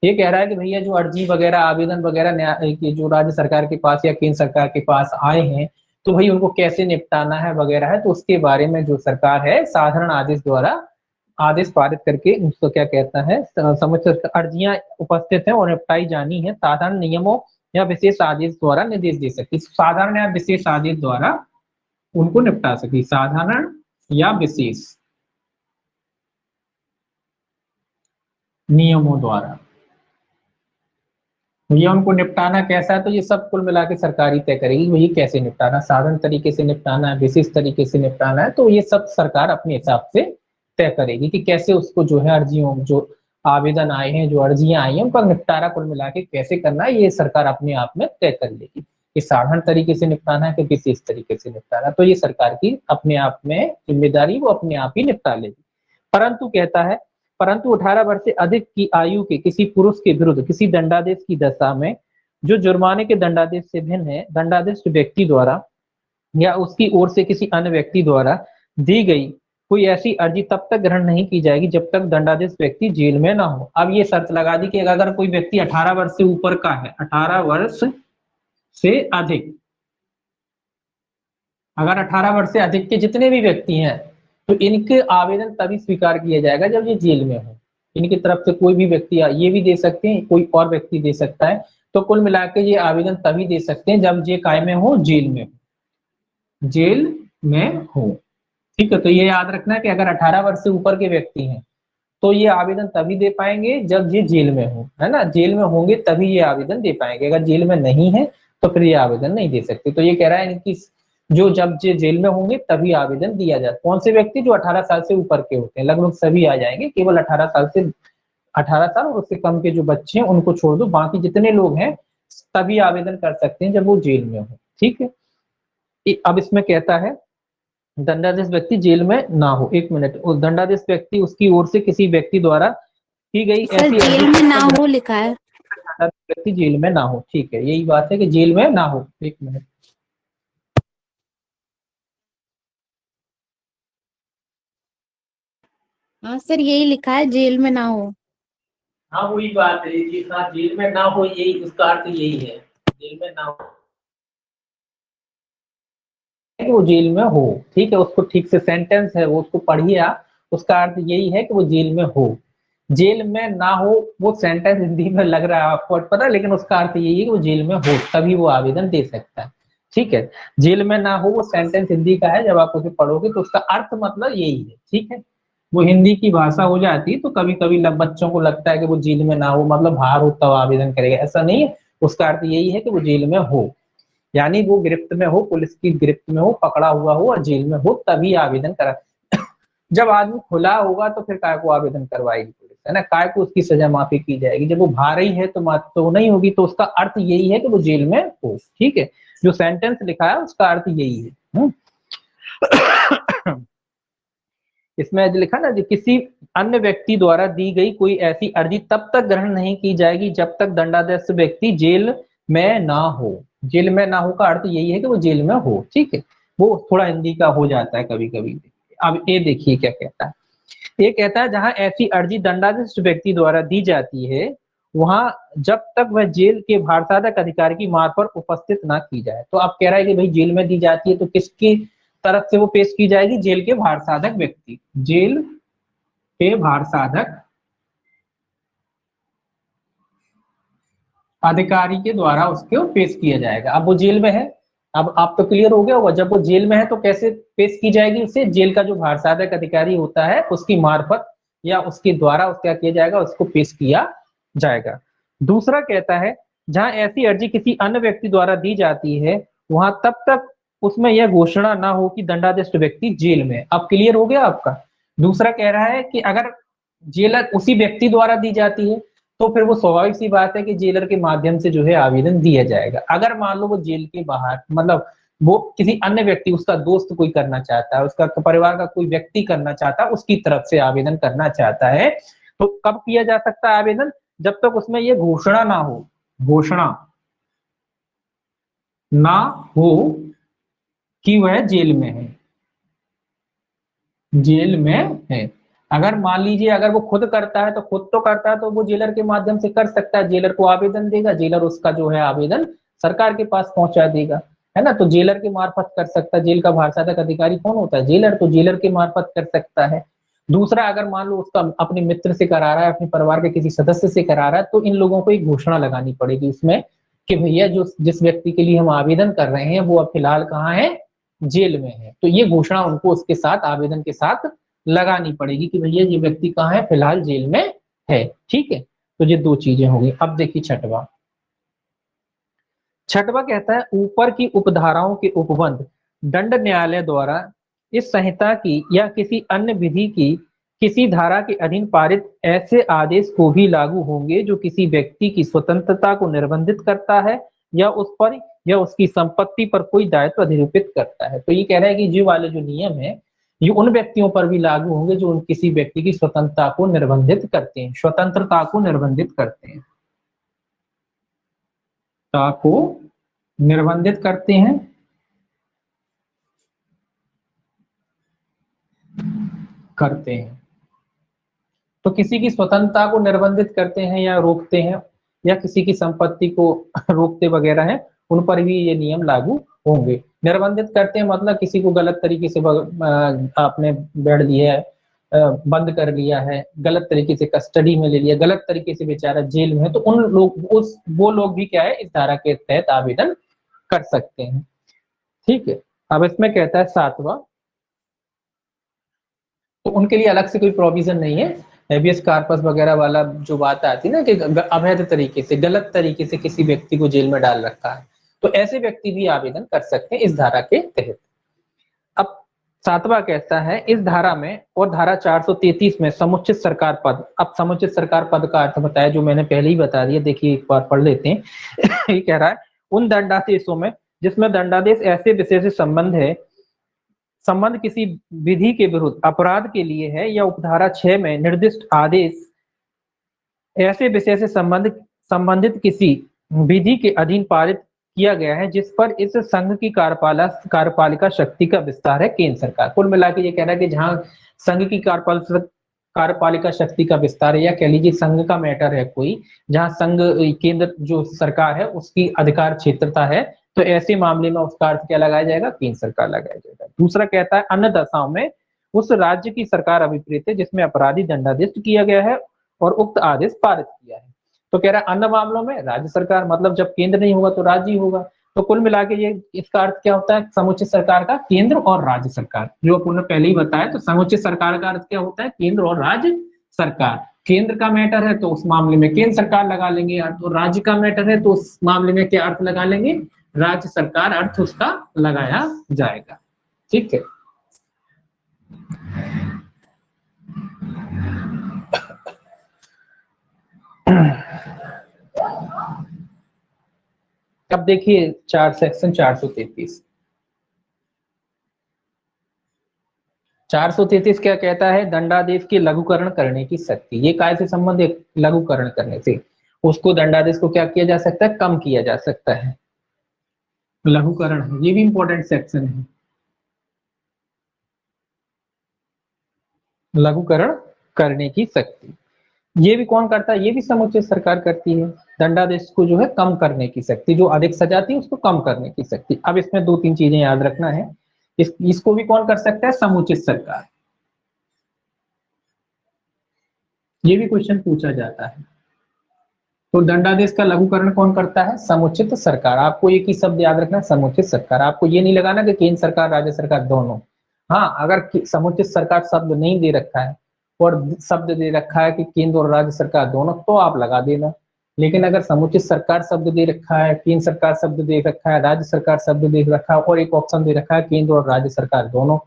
ये कह रहा है कि भैया जो अर्जी वगैरह आवेदन वगैरह जो राज्य सरकार के पास या केंद्र सरकार के पास आए हैं, तो भाई उनको कैसे निपटाना है वगैरह है, तो उसके बारे में जो सरकार है साधारण आदेश द्वारा आदेश पारित करके उसको क्या कहता है समुचित अर्जियां उपस्थित है और निपटाई जानी है साधारण नियमों या विशेष आदेश द्वारा निर्देश दे सकती। साधारण या विशेष आदेश द्वारा उनको निपटा सकी। साधारण या विशेष नियमों द्वारा ये उनको निपटाना कैसा है, तो ये सब कुल मिला के सरकार ही तय करेगी वही कैसे निपटाना, साधारण तरीके से निपटाना है, विशेष तरीके से निपटाना है, तो ये सब सरकार अपने हिसाब से तय करेगी कि कैसे उसको जो है अर्जियों जो आवेदन आए हैं जो अर्जियां आई हैं उनका निपटारा कुल मिला के कैसे करना है, ये सरकार अपने आप में तय कर लेगी कि साधारण तरीके से निपटाना है कि विशेष तरीके से निपटाना, तो ये सरकार की अपने आप में जिम्मेदारी वो अपने आप ही निपटा लेगी। परंतु कहता है परंतु 18 वर्ष से अधिक की आयु के किसी पुरुष के विरुद्ध किसी दंडादेश की दशा में जो जुर्माने के दंडादेश से भिन्न है, दंडादेश व्यक्ति द्वारा या उसकी ओर से किसी अन्य व्यक्ति द्वारा दी गई कोई ऐसी अर्जी तब तक ग्रहण नहीं की जाएगी जब तक दंडादेश व्यक्ति जेल में ना हो। अब ये शर्त लगा दी कि अगर कोई व्यक्ति 18 वर्ष से ऊपर का है, 18 वर्ष से अधिक, अगर 18 वर्ष से अधिक के जितने भी व्यक्ति हैं तो इनके आवेदन तभी स्वीकार किया जाएगा जब ये जेल में हो। इनकी तरफ से कोई भी व्यक्ति ये भी दे सकते हैं, कोई और व्यक्ति दे सकता है, तो कुल मिलाकर ये आवेदन तभी दे सकते हैं जब ये काय में हो, जेल में हो, जेल में हो। ठीक है, तो ये याद रखना है कि अगर 18 वर्ष से ऊपर के व्यक्ति हैं तो ये आवेदन तभी दे पाएंगे जब ये जेल में हो, है ना, जेल में होंगे तभी ये आवेदन दे पाएंगे, अगर जेल में नहीं है तो फिर ये आवेदन नहीं दे सकते। तो ये कह रहा है कि जो जब ये जेल में होंगे तभी आवेदन दिया जाए। कौन से व्यक्ति? जो 18 साल से ऊपर के होते हैं, लगभग सभी आ जाएंगे, केवल 18 साल और उससे कम के जो बच्चे हैं उनको छोड़ दो, बाकी जितने लोग हैं तभी आवेदन कर सकते हैं जब वो जेल में हो। ठीक है, अब इसमें कहता है दंडादेश व्यक्ति जेल में ना हो। एक मिनट, उस दंडादेश व्यक्ति उसकी ओर से किसी व्यक्ति द्वारा की गई ऐसी जेल में ना हो लिखा है, व्यक्ति जेल में ना हो। ठीक है, यही बात है कि जेल में ना हो। एक मिनट, हाँ सर यही लिखा है, जेल में ना हो। हाँ वही बात है जी, हाँ जेल में ना हो, यही उसका अर्थ यही है, जेल में ना हो कि वो जेल में हो। ठीक है, उसको ठीक से सेंटेंस है वो उसको पढ़िए आप, उसका अर्थ यही है कि वो जेल में हो। जेल में ना हो वो सेंटेंस हिंदी में लग रहा है आपको पता है, लेकिन उसका अर्थ यही है कि वो जेल में हो तभी वो आवेदन दे सकता है। ठीक है, जेल में ना हो वो सेंटेंस हिंदी का है, जब आप उसे पढ़ोगे तो उसका अर्थ मतलब यही है। ठीक है, वो हिंदी की भाषा हो जाती है तो कभी कभी बच्चों को लगता है कि वो जेल में ना हो मतलब बाहर हो तब आवेदन करेगा, ऐसा नहीं है। उसका अर्थ यही है कि वो जेल में हो, यानी वो गिरफ्त में हो, पुलिस की गिरफ्त में हो, पकड़ा हुआ हो और जेल में हो तभी आवेदन करा। जब आदमी खुला होगा तो फिर काय को आवेदन करवाएगी पुलिस, है ना, काय को उसकी सजा माफी की जाएगी। जब वो बाहर ही है तो नहीं होगी, तो उसका अर्थ यही है कि वो जेल में हो। ठीक है, जो सेंटेंस लिखा है उसका अर्थ यही है। इसमें लिखा ना कि किसी अन्य व्यक्ति द्वारा दी गई कोई ऐसी अर्जी तब तक ग्रहण नहीं की जाएगी जब तक दंडादेश व्यक्ति जेल में ना हो। जेल में ना हो का अर्थ यही है कि वो जेल में हो। ठीक है, वो थोड़ा हिंदी का हो जाता है कभी कभी। अब ये देखिए क्या कहता है, ये कहता है जहां ऐसी अर्जी दंडादेश व्यक्ति द्वारा दी जाती है वहां जब तक वह जेल के भारसाधक अधिकारी की मार्फत उपस्थित ना की जाए। तो आप कह रहा है कि भाई जेल में दी जाती है तो किसकी तरफ से वो पेश की जाएगी? जेल के भारसाधक व्यक्ति, जेल के भारसाधक अधिकारी के द्वारा उसको पेश किया जाएगा। अब वो जेल में है, अब आप तो क्लियर हो गया होगा, जब वो जेल में है तो कैसे पेश की जाएगी उसे? जेल का जो भारसाधक अधिकारी होता है उसकी मार्फत या उसके द्वारा उसका क्या किया जाएगा, उसको पेश किया जाएगा। दूसरा कहता है जहां ऐसी अर्जी किसी अन्य व्यक्ति द्वारा दी जाती है वहां तब तक उसमें यह घोषणा ना हो कि दंडादेश व्यक्ति जेल में। अब क्लियर हो गया आपका? दूसरा कह रहा है कि अगर जेलर उसी व्यक्ति द्वारा दी जाती है तो फिर वो स्वाभाविक सी बात है कि जेलर के माध्यम से जो है आवेदन दिया जाएगा। अगर मान लो वो जेल के बाहर मतलब वो किसी अन्य व्यक्ति, उसका दोस्त कोई करना चाहता है, उसका परिवार का कोई व्यक्ति करना चाहता है, उसकी तरफ से आवेदन करना चाहता है, तो कब किया जा सकता है आवेदन? जब तक उसमें ये घोषणा ना हो, घोषणा ना हो कि वह जेल में है, जेल में है। अगर मान लीजिए अगर वो खुद करता है तो खुद तो करता है तो वो जेलर के माध्यम से कर सकता है, जेलर को आवेदन देगा, जेलर उसका जो है आवेदन सरकार के पास पहुंचा देगा, है ना। तो जेलर के मार्फत कर सकता है। जेल का भारसाधक अधिकारी कौन होता है? जेलर। तो जेलर के मार्फत कर सकता है। दूसरा, अगर मान लो उसका अपने मित्र से करा रहा है, अपने परिवार के किसी सदस्य से करा रहा है, तो इन लोगों को एक घोषणा लगानी पड़ेगी इसमें कि भैया जो जिस व्यक्ति के लिए हम आवेदन कर रहे हैं वो अब फिलहाल कहाँ है? जेल में है। तो ये घोषणा उनको उसके साथ आवेदन के साथ लगानी पड़ेगी कि भैया ये व्यक्ति कहाँ है? फिलहाल जेल में है। ठीक है, तो ये दो चीजें होंगी। अब देखिए छठवां, छठवां कहता है ऊपर की उपधाराओं के उपबंध दंड न्यायालय द्वारा इस संहिता की या किसी अन्य विधि की किसी धारा के अधीन पारित ऐसे आदेश को भी लागू होंगे जो किसी व्यक्ति की स्वतंत्रता को निर्बंधित करता है या उस पर या उसकी संपत्ति पर कोई दायित्व अधिरूपित करता है। तो ये कह रहा है कि ये वाले जो नियम है ये उन व्यक्तियों पर भी लागू होंगे जो किसी व्यक्ति की स्वतंत्रता को निर्बंधित करते हैं, स्वतंत्रता को निर्बंधित करते हैं, को निर्बंधित करते हैं, करते हैं। तो किसी की स्वतंत्रता को निर्बंधित करते हैं या रोकते हैं या किसी की संपत्ति को रोकते वगैरह हैं, उन पर भी ये नियम लागू होंगे। निर्बंधित करते हैं मतलब किसी को गलत तरीके से आपने बेड़ दिया है, बंद कर लिया है, गलत तरीके से कस्टडी में ले लिया, गलत तरीके से बेचारा जेल में है, तो उन लोग वो लोग भी क्या है इस धारा के तहत आवेदन कर सकते हैं। ठीक है, अब इसमें कहता है सातवां, तो उनके लिए अलग से कोई प्रोविजन नहीं है। हेबियस कार्पस वगैरह वाला जो बात आती है ना कि अवैध तरीके से, गलत तरीके से किसी व्यक्ति को जेल में डाल रखा है, तो ऐसे व्यक्ति भी आवेदन कर सकते हैं इस धारा के तहत। अब सातवां कहता है इस धारा में और धारा 433 में समुचित सरकार पद। अब समुचित सरकार पद का अर्थ बताया जो मैंने पहले ही बता दिया, देखिए एक बार पढ़ लेते हैं। ये कह रहा है उन दंडादेशों में जिसमें दंडादेश ऐसे विषय से संबंध किसी विधि के विरुद्ध अपराध के लिए है या उपधारा 6 में निर्दिष्ट आदेश ऐसे विषय से संबंधित किसी विधि के अधीन पारित किया गया है जिस पर इस संघ की कार्यपालिका शक्ति का विस्तार है केंद्र सरकार। कुल मिलाकर ये कह रहा है कि जहां संघ की कार्यपालिका शक्ति का विस्तार है या कह लीजिए संघ का मैटर है कोई, जहां संघ केंद्र जो सरकार है उसकी अधिकार क्षेत्रता है, तो ऐसे मामले में उसका अर्थ क्या लगाया जाएगा? केंद्र सरकार लगाया जाएगा। दूसरा कहता है अन्य दशाओं में उस राज्य की सरकार अभिप्रेत है जिसमें अपराधी दंडादेश किया गया है और उक्त आदेश पारित किया है। तो कह रहा है अन्य मामलों में राज्य सरकार, मतलब जब केंद्र नहीं होगा तो राज्य ही होगा। तो कुल मिला के ये इसका अर्थ क्या होता है समुचित सरकार का? केंद्र और राज्य सरकार, जो अपन ने पहले ही बताया। तो समुचित सरकार का अर्थ क्या होता है? केंद्र और राज्य सरकार। केंद्र का मैटर है तो उस मामले में केंद्र सरकार लगा लेंगे अर्थ, और राज्य का मैटर है तो उस मामले में क्या अर्थ लगा लेंगे? राज्य सरकार अर्थ उसका लगाया जाएगा। ठीक है, अब देखिए सेक्शन 433। 433 क्या कहता है? दंडादेश के लघुकरण करने की शक्ति। ये काय से संबंधित? लघुकरण करने से। उसको दंडादेश को क्या किया जा सकता है? कम किया जा सकता है। लघुकरण है, ये भी इंपॉर्टेंट सेक्शन है। लघुकरण करने की शक्ति ये भी कौन करता है? ये भी समुचित सरकार करती है। दंडादेश को जो है कम करने की शक्ति, जो अधिक सजा थी उसको कम करने की शक्ति। अब इसमें दो तीन चीजें याद रखना है। इसको भी कौन कर सकता है? समुचित सरकार। ये भी क्वेश्चन पूछा जाता है। तो दंडादेश का लघुकरण कौन करता है? समुचित सरकार। आपको एक ही शब्द याद रखना है, समुचित सरकार। आपको ये नहीं लगाना कि केंद्र सरकार राज्य सरकार दोनों। हाँ, अगर समुचित सरकार शब्द नहीं दे रखा है और शब्द दे रखा है कि केंद्र और राज्य सरकार दोनों, तो आप लगा देना। लेकिन अगर समुचित सरकार शब्द दे रखा है, केंद्र सरकार शब्द दे रखा है, राज्य सरकार शब्द दे रखा है और एक ऑप्शन दे रखा है केंद्र और राज्य सरकार दोनों,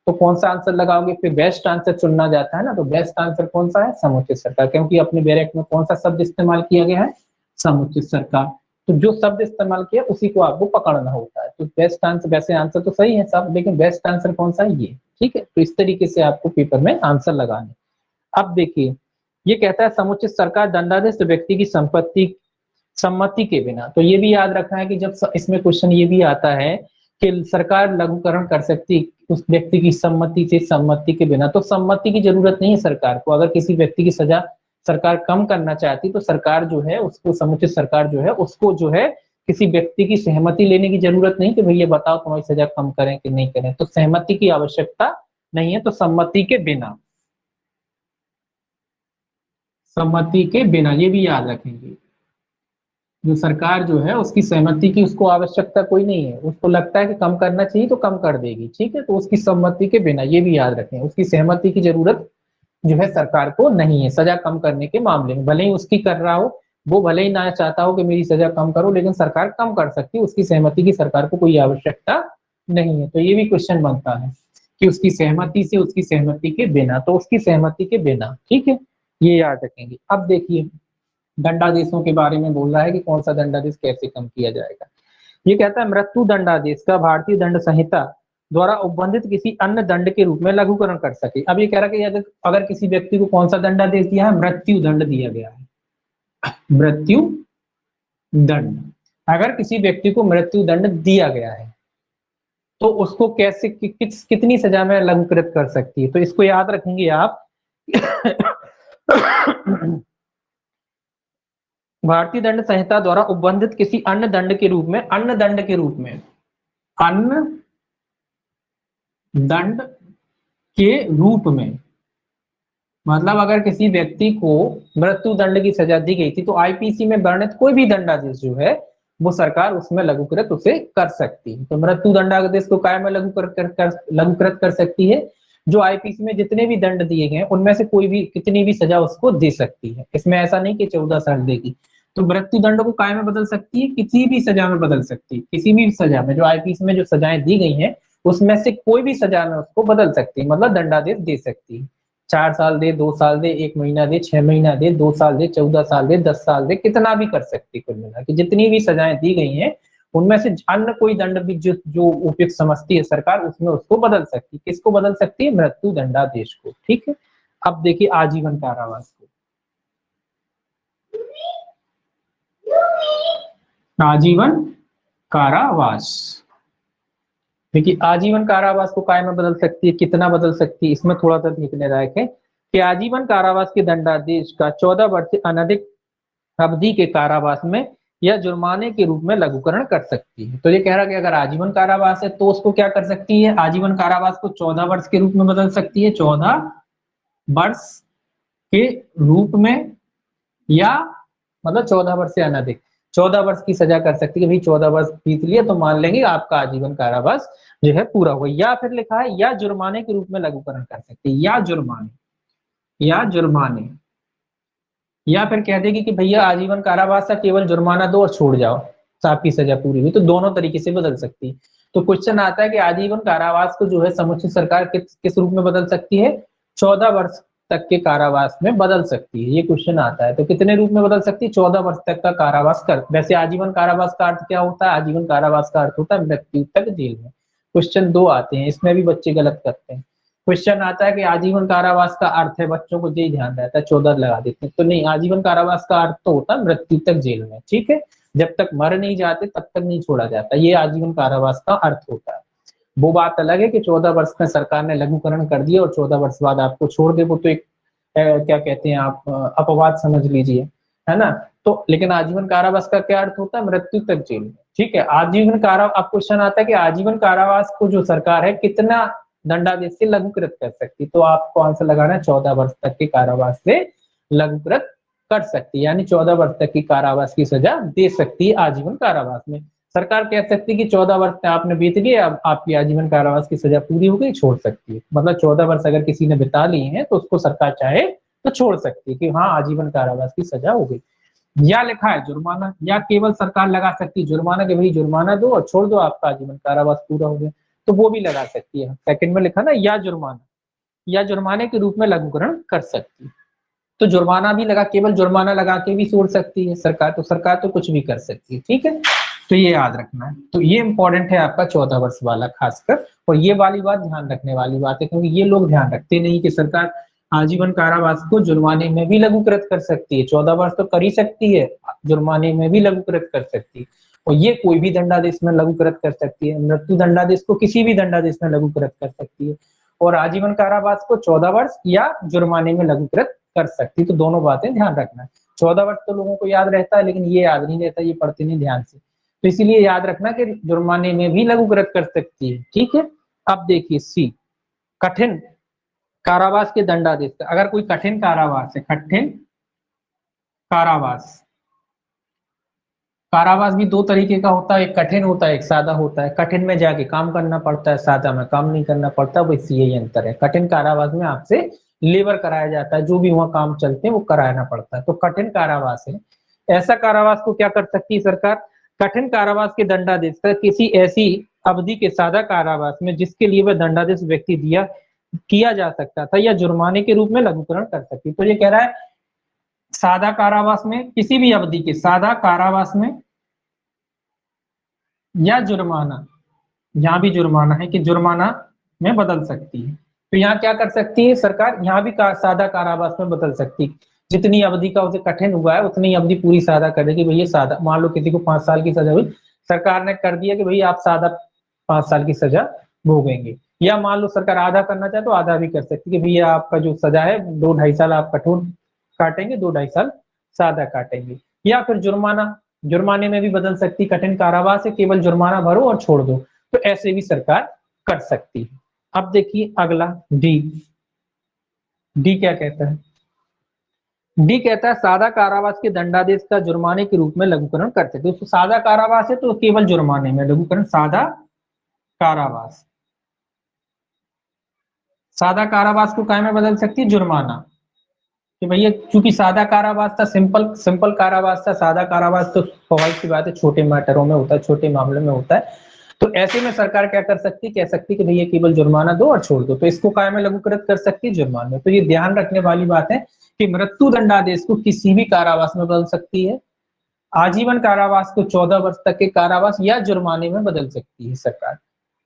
तो कौन सा आंसर लगाओगे? फिर बेस्ट आंसर चुनना जाता है ना। तो बेस्ट आंसर कौन सा है? समुचित सरकार, क्योंकि अपने बैरक में कौन सा शब्द इस्तेमाल किया गया है? समुचित सरकार। तो जो शब्द इस्तेमाल किया उसी को आपको पकड़ना होता है। तो बेस्ट आंसर, वैसे आंसर तो सही है सब, लेकिन बेस्ट आंसर कौन सा है ये, ठीक है। तो इस तरीके से आपको पेपर में आंसर लगाने। अब देखिए ये कहता है समुचित सरकार दंडादेश व्यक्ति की संपत्ति सम्मति के बिना, तो ये भी याद रखना है कि जब इसमें क्वेश्चन ये भी आता है कि सरकार लघुकरण कर सकती उस व्यक्ति की सम्मति से, सम्मति के बिना, तो सम्मति की जरूरत नहीं है सरकार को। अगर किसी व्यक्ति की सजा सरकार कम करना चाहती तो सरकार जो है उसको, समुचित सरकार जो है उसको जो है किसी व्यक्ति की सहमति लेने की जरूरत नहीं कि भैया बताओ तुम्हारी सजा कम करें कि नहीं करें, तो सहमति की आवश्यकता नहीं है। तो सम्मति के बिना, सम्मति के बिना, ये भी याद रखेंगे। जो सरकार जो है उसकी सहमति की उसको आवश्यकता कोई नहीं है, उसको लगता है कि कम करना चाहिए तो कम कर देगी, ठीक है। तो उसकी सम्मति के बिना, ये भी याद रखें, उसकी सहमति की जरूरत जो है सरकार को नहीं है सजा कम करने के मामले में। भले ही उसकी कर रहा हो, वो भले ही ना चाहता हो कि मेरी सजा कम करो, लेकिन सरकार कम कर सकती है, उसकी सहमति की सरकार को कोई आवश्यकता नहीं है। तो ये भी क्वेश्चन बनता है कि उसकी सहमति से, उसकी सहमति के बिना, तो उसकी सहमति के बिना, ठीक है, ये याद रखेंगे। अब देखिए दंडादेशों के बारे में बोल रहा है कि कौन सा दंडादेश कैसे कम किया जाएगा। ये कहता है मृत्यु दंडादेश का भारतीय दंड संहिता द्वारा उपबंधित किसी अन्य दंड के रूप में लघुकरण कर सके। अब ये कह रहा है कि अगर किसी व्यक्ति को कौन सा दंडादेश दिया है, मृत्यु दंड दिया गया है, मृत्यु दंड, अगर किसी व्यक्ति को मृत्यु दंड दिया गया है तो उसको कैसे कितनी सजा में लघुकृत कर सकती है, तो इसको याद रखेंगे आप। भारतीय दंड संहिता द्वारा उपबंधित किसी अन्य दंड के रूप में, अन्य दंड के रूप में, अन्य दंड के रूप में, मतलब अगर किसी व्यक्ति को मृत्यु दंड की सजा दी गई थी तो आईपीसी में वर्णित कोई भी दंडादेश जो है वो सरकार उसमें लघुकृत उसे कर सकती है। तो मृत्यु दंडादेश को काय में लघुकृत कर सकती है, जो आईपीसी में जितने भी दंड दिए गए उनमें से कोई भी कितनी भी सजा उसको दे सकती है। इसमें ऐसा नहीं कि 14 साल देगी। तो मृत्यु दंड को काय में बदल सकती है, किसी भी सजा में बदल सकती है, किसी भी सजा में, जो आईपीसी में जो सजाएं दी गई हैं उसमें से कोई भी सजा में उसको बदल सकती है, मतलब दंडादेश दे सकती है। 4 साल दे, 2 साल दे, 1 महीना दे, 6 महीना दे, 2 साल दे, 14 साल दे, 10 साल दे, कितना भी कर सकती है। कुल मिला के जितनी भी सजाएं दी गई हैं उनमें से अन्य कोई दंड भी जो उपयुक्त समझती है सरकार उसमें उसको बदल सकती है। किसको बदल सकती है? मृत्यु दंडादेश को, ठीक है। अब देखिए आजीवन कारावास को, आजीवन कारावास, देखिए आजीवन कारावास को काय में बदल सकती है, कितना बदल सकती है, इसमें थोड़ा सा देखने लायक है कि आजीवन कारावास के दंडादेश का 14 वर्ष से अनधिक अवधि के कारावास में या जुर्माने के रूप में लघुकरण कर सकती है। तो ये कह रहा है कि अगर आजीवन कारावास है तो उसको क्या कर सकती है, आजीवन कारावास को 14 वर्ष के रूप में बदल सकती है, 14 वर्ष के रूप में, या मतलब 14 वर्ष से अनधिक 14 वर्ष की सजा कर सकती है। भाई 14 वर्ष बीत लिए तो मान लेंगे आपका आजीवन कारावास जो है पूरा हुआ। या फिर लिखा है या जुर्माने के रूप में लघुकरण कर सकती है, या जुर्माने, या जुर्माने, या फिर कह देगी कि भैया आजीवन कारावास का केवल जुर्माना दो और छोड़ जाओ, तो आपकी सजा पूरी हुई। तो दोनों तरीके से बदल सकती है। तो क्वेश्चन आता है कि आजीवन कारावास को जो है समुचित सरकार किस रूप में बदल सकती है, 14 वर्ष तक के कारावास में बदल सकती है। ये क्वेश्चन आता है तो कितने रूप में बदल सकती है, 14 वर्ष तक का कारावास कर। वैसे आजीवन कारावास का अर्थ क्या होता है, आजीवन कारावास का अर्थ होता है मृत्यु तक जेल में। क्वेश्चन 2 आते हैं, इसमें भी बच्चे गलत करते हैं। क्वेश्चन आता है कि आजीवन कारावास का अर्थ है, बच्चों को यही ध्यान रहता है 14 लगा देते हैं, तो नहीं, आजीवन कारावास का अर्थ तो होता है मृत्यु तक जेल में, ठीक है। जब तक मर नहीं जाते तब तक नहीं छोड़ा जाता, ये आजीवन कारावास का अर्थ होता है। वो बात अलग है कि 14 वर्ष में सरकार ने लघुकरण कर दिया और 14 वर्ष बाद आपको छोड़ दे, वो तो एक क्या कहते हैं आप अपवाद समझ लीजिए, है ना। तो लेकिन आजीवन कारावास का क्या अर्थ होता है, मृत्यु तक जेल में, ठीक है। आजीवन कारावास, अब क्वेश्चन आता है कि आजीवन कारावास को जो सरकार है कितना दंडादेश से लघुकृत कर सकती, तो आपको आंसर लगाना है 14 वर्ष तक के कारावास से लघुकृत कर सकती है, यानी 14 वर्ष तक की कारावास की सजा दे सकती है आजीवन कारावास में। सरकार कह सकती है कि 14 वर्ष आपने बीत गए, अब आपकी आजीवन कारावास की सजा पूरी हो गई, छोड़ सकती है। मतलब 14 वर्ष अगर किसी ने बिता लिए हैं तो उसको सरकार चाहे तो छोड़ सकती है कि हाँ आजीवन कारावास की सजा हो गई। या लिखा है जुर्माना, या केवल सरकार लगा सकती है जुर्माना, के भाई जुर्माना दो और छोड़ दो, आपका आजीवन कारावास पूरा हो गया, तो वो भी लगा सकती है। सेकंड में लिखा ना या जुर्माना, या जुर्माने के रूप में लघुकरण कर सकती है। तो जुर्माना भी लगा, केवल जुर्माना लगा के भी छोड़ सकती है सरकार, तो सरकार तो कुछ भी कर सकती है, ठीक है। तो ये याद रखना है। तो ये इंपॉर्टेंट है आपका 14 वर्ष वाला खासकर, और ये वाली बात ध्यान रखने वाली बात है, क्योंकि ये लोग ध्यान रखते नहीं कि सरकार आजीवन कारावास को जुर्माने में भी लघुकृत कर सकती है। 14 वर्ष तो कर ही सकती है, जुर्माने में भी लघुकृत कर सकती है, और ये कोई भी दंडादेश में लघुकृत कर सकती है। मृत्यु दंडादेश को किसी भी दंडादेश में लघुकृत कर सकती है, और आजीवन कारावास को 14 वर्ष या जुर्माने में लघुकृत कर सकती है। तो दोनों बातें ध्यान रखना है। 14 वर्ष तो लोगों को याद रहता है, लेकिन ये याद नहीं रहता, ये पढ़ते नहीं ध्यान से, तो इसीलिए याद रखना कि जुर्माने में भी लघुकृत कर सकती है। ठीक है, अब देखिए सी, कठिन कारावास के दंडादेश। अगर कोई कठिन कारावास है, कठिन कारावास, कारावास भी दो तरीके का होता है, एक कठिन होता है, एक सादा होता है। कठिन में जाके काम करना पड़ता है, सादा में काम नहीं करना पड़ता, बस यही अंतर है। कठिन कारावास में आपसे लेबर कराया जाता है, जो भी वहां काम चलते हैं वो कराना पड़ता है, तो कठिन कारावास है। ऐसा कारावास को क्या कर सकती है सरकार? कठिन कारावास के दंडादेश का किसी ऐसी अवधि के सादा कारावास में जिसके लिए वह दंडादेश व्यक्ति दिया किया जा सकता था या जुर्माने के रूप में लघुकरण कर सकती। तो ये कह रहा है सादा कारावास में, किसी भी अवधि के सादा कारावास में या जुर्माना, यहाँ भी जुर्माना है कि जुर्माना में बदल सकती है। तो यहाँ क्या कर सकती है सरकार? यहाँ भी सादा कारावास में बदल सकती है। जितनी अवधि का उसे कठिन हुआ है उतनी अवधि पूरी सादा कर देगी। भैया सादा, मान लो किसी को 5 साल की सजा हुई, सरकार ने कर दिया कि भैया आप सादा 5 साल की सजा भोगेंगे, या मान लो सरकार आधा करना चाहे तो आधा भी कर सकती है कि भैया आपका जो सजा है 2-2.5 साल आप कठोर काटेंगे, 2-2.5 साल सादा काटेंगे। या फिर जुर्माना, जुर्माने में भी बदल सकती, कठिन कारावास है केवल जुर्माना भरो और छोड़ दो, तो ऐसे भी सरकार कर सकती है। अब देखिए अगला डी, डी क्या कहता है? डी कहता है सादा कारावास के दंडादेश का जुर्माने के रूप में लघुकरण कर सकते। तो सादा कारावास है तो केवल जुर्माने में लघुकरण, सादा कारावास, सादा कारावास को काय में बदल सकती है? जुर्माना, कि भैया चूंकि सादा कारावास था, सिंपल सिंपल कारावास था, सादा कारावास तो स्वाभाविक सी बात है छोटे मैटरों में होता है, छोटे मामले में होता है, तो ऐसे में सरकार क्या कर सकती है? कह सकती है कि भैया केवल जुर्माना दो और छोड़ दो, तो इसको काय में लघुकृत कर सकती है? जुर्माने में। तो ये ध्यान रखने वाली बात है कि मृत्यु दंडादेश को किसी भी कारावास में बदल सकती है, आजीवन कारावास को 14 वर्ष तक के कारावास या जुर्माने में बदल सकती है सरकार,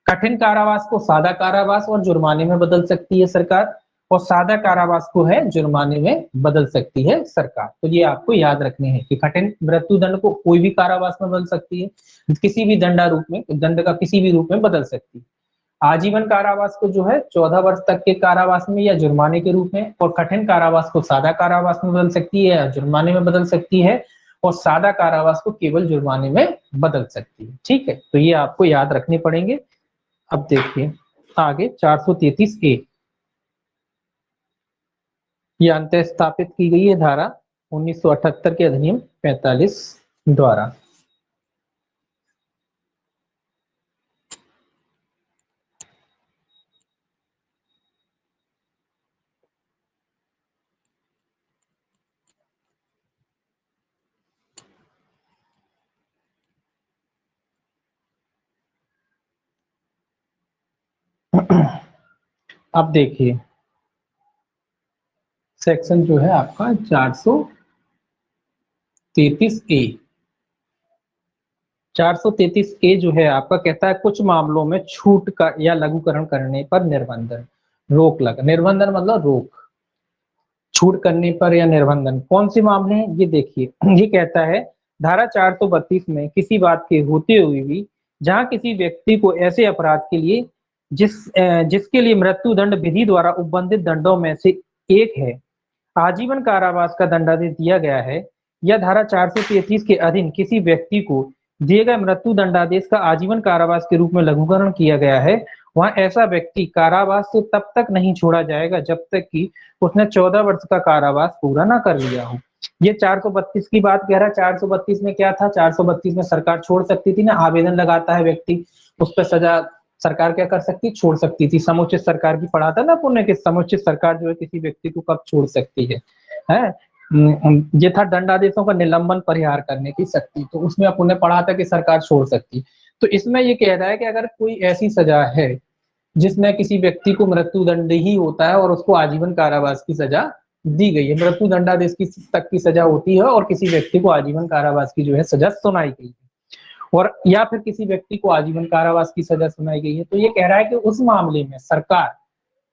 कठिन कारावास को सादा कारावास और जुर्माने में बदल सकती है सरकार, और सादा कारावास को है जुर्माने में बदल सकती है सरकार। तो ये आपको याद रखने हैं कि कठिन मृत्यु दंड को कोई भी कारावास में बदल सकती है, किसी भी दंडारूप में, दंड का किसी भी रूप में बदल सकती है। आजीवन कारावास को जो है 14 वर्ष तक के कारावास में या जुर्माने के रूप में, और कठिन कारावास को सादा कारावास में बदल सकती है या जुर्माने में बदल सकती है, और सादा कारावास को केवल जुर्माने में बदल सकती है। ठीक है, तो ये आपको याद रखने पड़ेंगे। अब देखिए आगे 433 ए, ये अंत्य स्थापित की गई है धारा 1978 के अधिनियम 45 द्वारा। अब देखिए सेक्शन जो है आपका 433 ए, 433 ए जो है आपका कहता है कुछ मामलों में छूट का या लघुकरण करने पर निर्बंधन, रोक लगा, निर्बंधन मतलब रोक, छूट करने पर या निर्बंधन। कौन से मामले हैं ये देखिए, ये कहता है धारा 432 में किसी बात के होते हुए भी जहां किसी व्यक्ति को ऐसे अपराध के लिए जिसके लिए मृत्यु दंड विधि द्वारा उपबंधित दंडों में से एक है आजीवन कारावास का दंडादेश दिया गया है, या धारा 433 के अधीन किसी व्यक्ति को दिए गए मृत्यु दंडादेश का आजीवन कारावास के रूप में लघुकरण किया गया है, वहां ऐसा व्यक्ति कारावास से तब तक नहीं छोड़ा जाएगा जब तक कि उसने 14 वर्ष का कारावास पूरा ना कर लिया हो। ये 432 की बात कह रहा है। 432 में क्या था? 432 में सरकार छोड़ सकती थी ना, आवेदन लगाता है व्यक्ति, उस पर सजा सरकार क्या कर सकती, छोड़ सकती थी। समुचित सरकार की पढ़ा था ना पुण्य कि समुचित सरकार जो है किसी व्यक्ति को कब छोड़ सकती है? ये था दंडादेशों का निलंबन परिहार करने की शक्ति, तो उसमें पुण्य पढ़ा था कि सरकार छोड़ सकती। तो इसमें ये कह रहा है कि अगर कोई ऐसी सजा है जिसमें किसी व्यक्ति को मृत्यु दंड ही होता है और उसको आजीवन कारावास की सजा दी गई है, मृत्यु दंडादेश की तक की सजा होती है और किसी व्यक्ति को आजीवन कारावास की जो है सजा सुनाई गई है, और या फिर किसी व्यक्ति को आजीवन कारावास की सजा सुनाई गई है, तो ये कह रहा है कि उस मामले में सरकार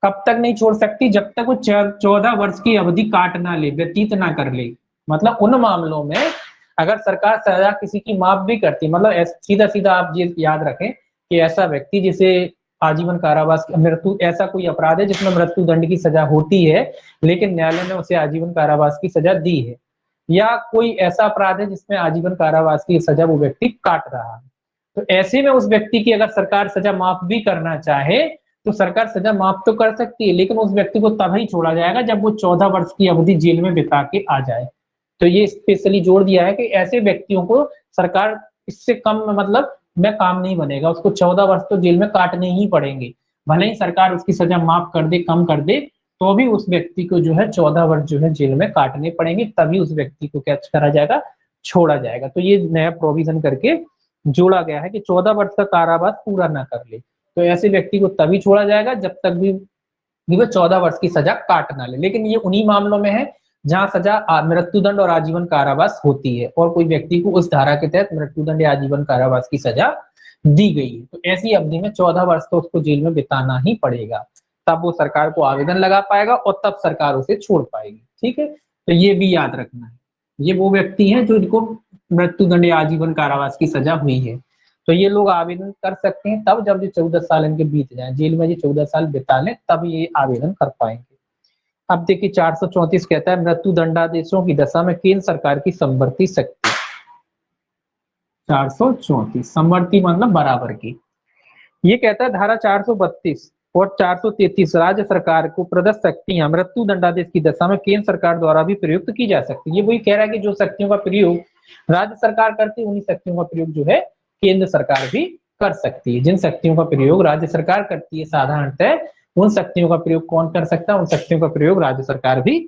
कब तक नहीं छोड़ सकती, जब तक वो 14 वर्ष की अवधि काट ना ले, व्यतीत ना कर ले। मतलब उन मामलों में अगर सरकार सजा किसी की माफ भी करती, मतलब सीधा सीधा आप ये याद रखें कि ऐसा व्यक्ति जिसे आजीवन कारावास, मृत्यु, ऐसा कोई अपराध है जिसमें मृत्यु दंड की सजा होती है लेकिन न्यायालय ने उसे आजीवन कारावास की सजा दी है, या कोई ऐसा अपराध है जिसमें आजीवन कारावास की सजा वो व्यक्ति काट रहा है, तो ऐसे में उस व्यक्ति की अगर सरकार सजा माफ भी करना चाहे तो सरकार सजा माफ तो कर सकती है, लेकिन उस व्यक्ति को तभी छोड़ा जाएगा जब वो 14 वर्ष की अवधि जेल में बिता के आ जाए। तो ये स्पेशली जोड़ दिया है कि ऐसे व्यक्तियों को सरकार इससे कम, मतलब में काम नहीं बनेगा, उसको 14 वर्ष तो जेल में काटने ही पड़ेंगे, भले ही सरकार उसकी सजा माफ कर दे, कम कर दे, तो भी उस व्यक्ति को जो है 14 वर्ष जो है जेल में काटने पड़ेंगे, तभी उस व्यक्ति को क्या करा जाएगा, छोड़ा जाएगा। तो ये नया प्रोविजन करके जोड़ा गया है कि 14 वर्ष का कारावास पूरा ना कर ले तो ऐसे व्यक्ति को तभी छोड़ा जाएगा जब तक भी वो 14 वर्ष की सजा काट ना ले। लेकिन ये उन्हीं मामलों में है जहां सजा मृत्युदंड और आजीवन कारावास होती है और कोई व्यक्ति को उस धारा के तहत मृत्युदंड या आजीवन कारावास की सजा दी गई है, तो ऐसी अवधि में 14 वर्ष तो उसको जेल में बिताना ही पड़ेगा, तब वो सरकार को आवेदन लगा पाएगा और तब सरकार उसे छोड़ पाएगी। ठीक है, तो ये भी याद रखना है। ये वो व्यक्ति हैं जो इनको मृत्युदंड या आजीवन कारावास की सजा हुई है, तो ये लोग आवेदन कर सकते हैं तब जब ये 14 साल इनके बीत जाए, जेल में ये 14 साल बिता लें तब ये आवेदन कर पाएंगे। अब देखिए 434 कहता है मृत्यु दंडादेशों की दशा में केंद्र सरकार की समवर्ती शक्ति। 434 समवर्ती मतलब बराबर की। ये कहता है धारा 432 और 433 राज्य सरकार को प्रदत्त शक्तियां मृत्यु दंडादेश की दशा में केंद्र सरकार द्वारा भी प्रयुक्त की जा सकती है। ये वही कह रहा है कि जो शक्तियों का प्रयोग राज्य सरकार करती है उन्हीं शक्तियों का प्रयोग जो है केंद्र सरकार भी कर सकती है। जिन शक्तियों का प्रयोग राज्य सरकार करती है साधारणतः उन शक्तियों का प्रयोग कौन कर सकता है, उन शक्तियों का प्रयोग राज्य सरकार भी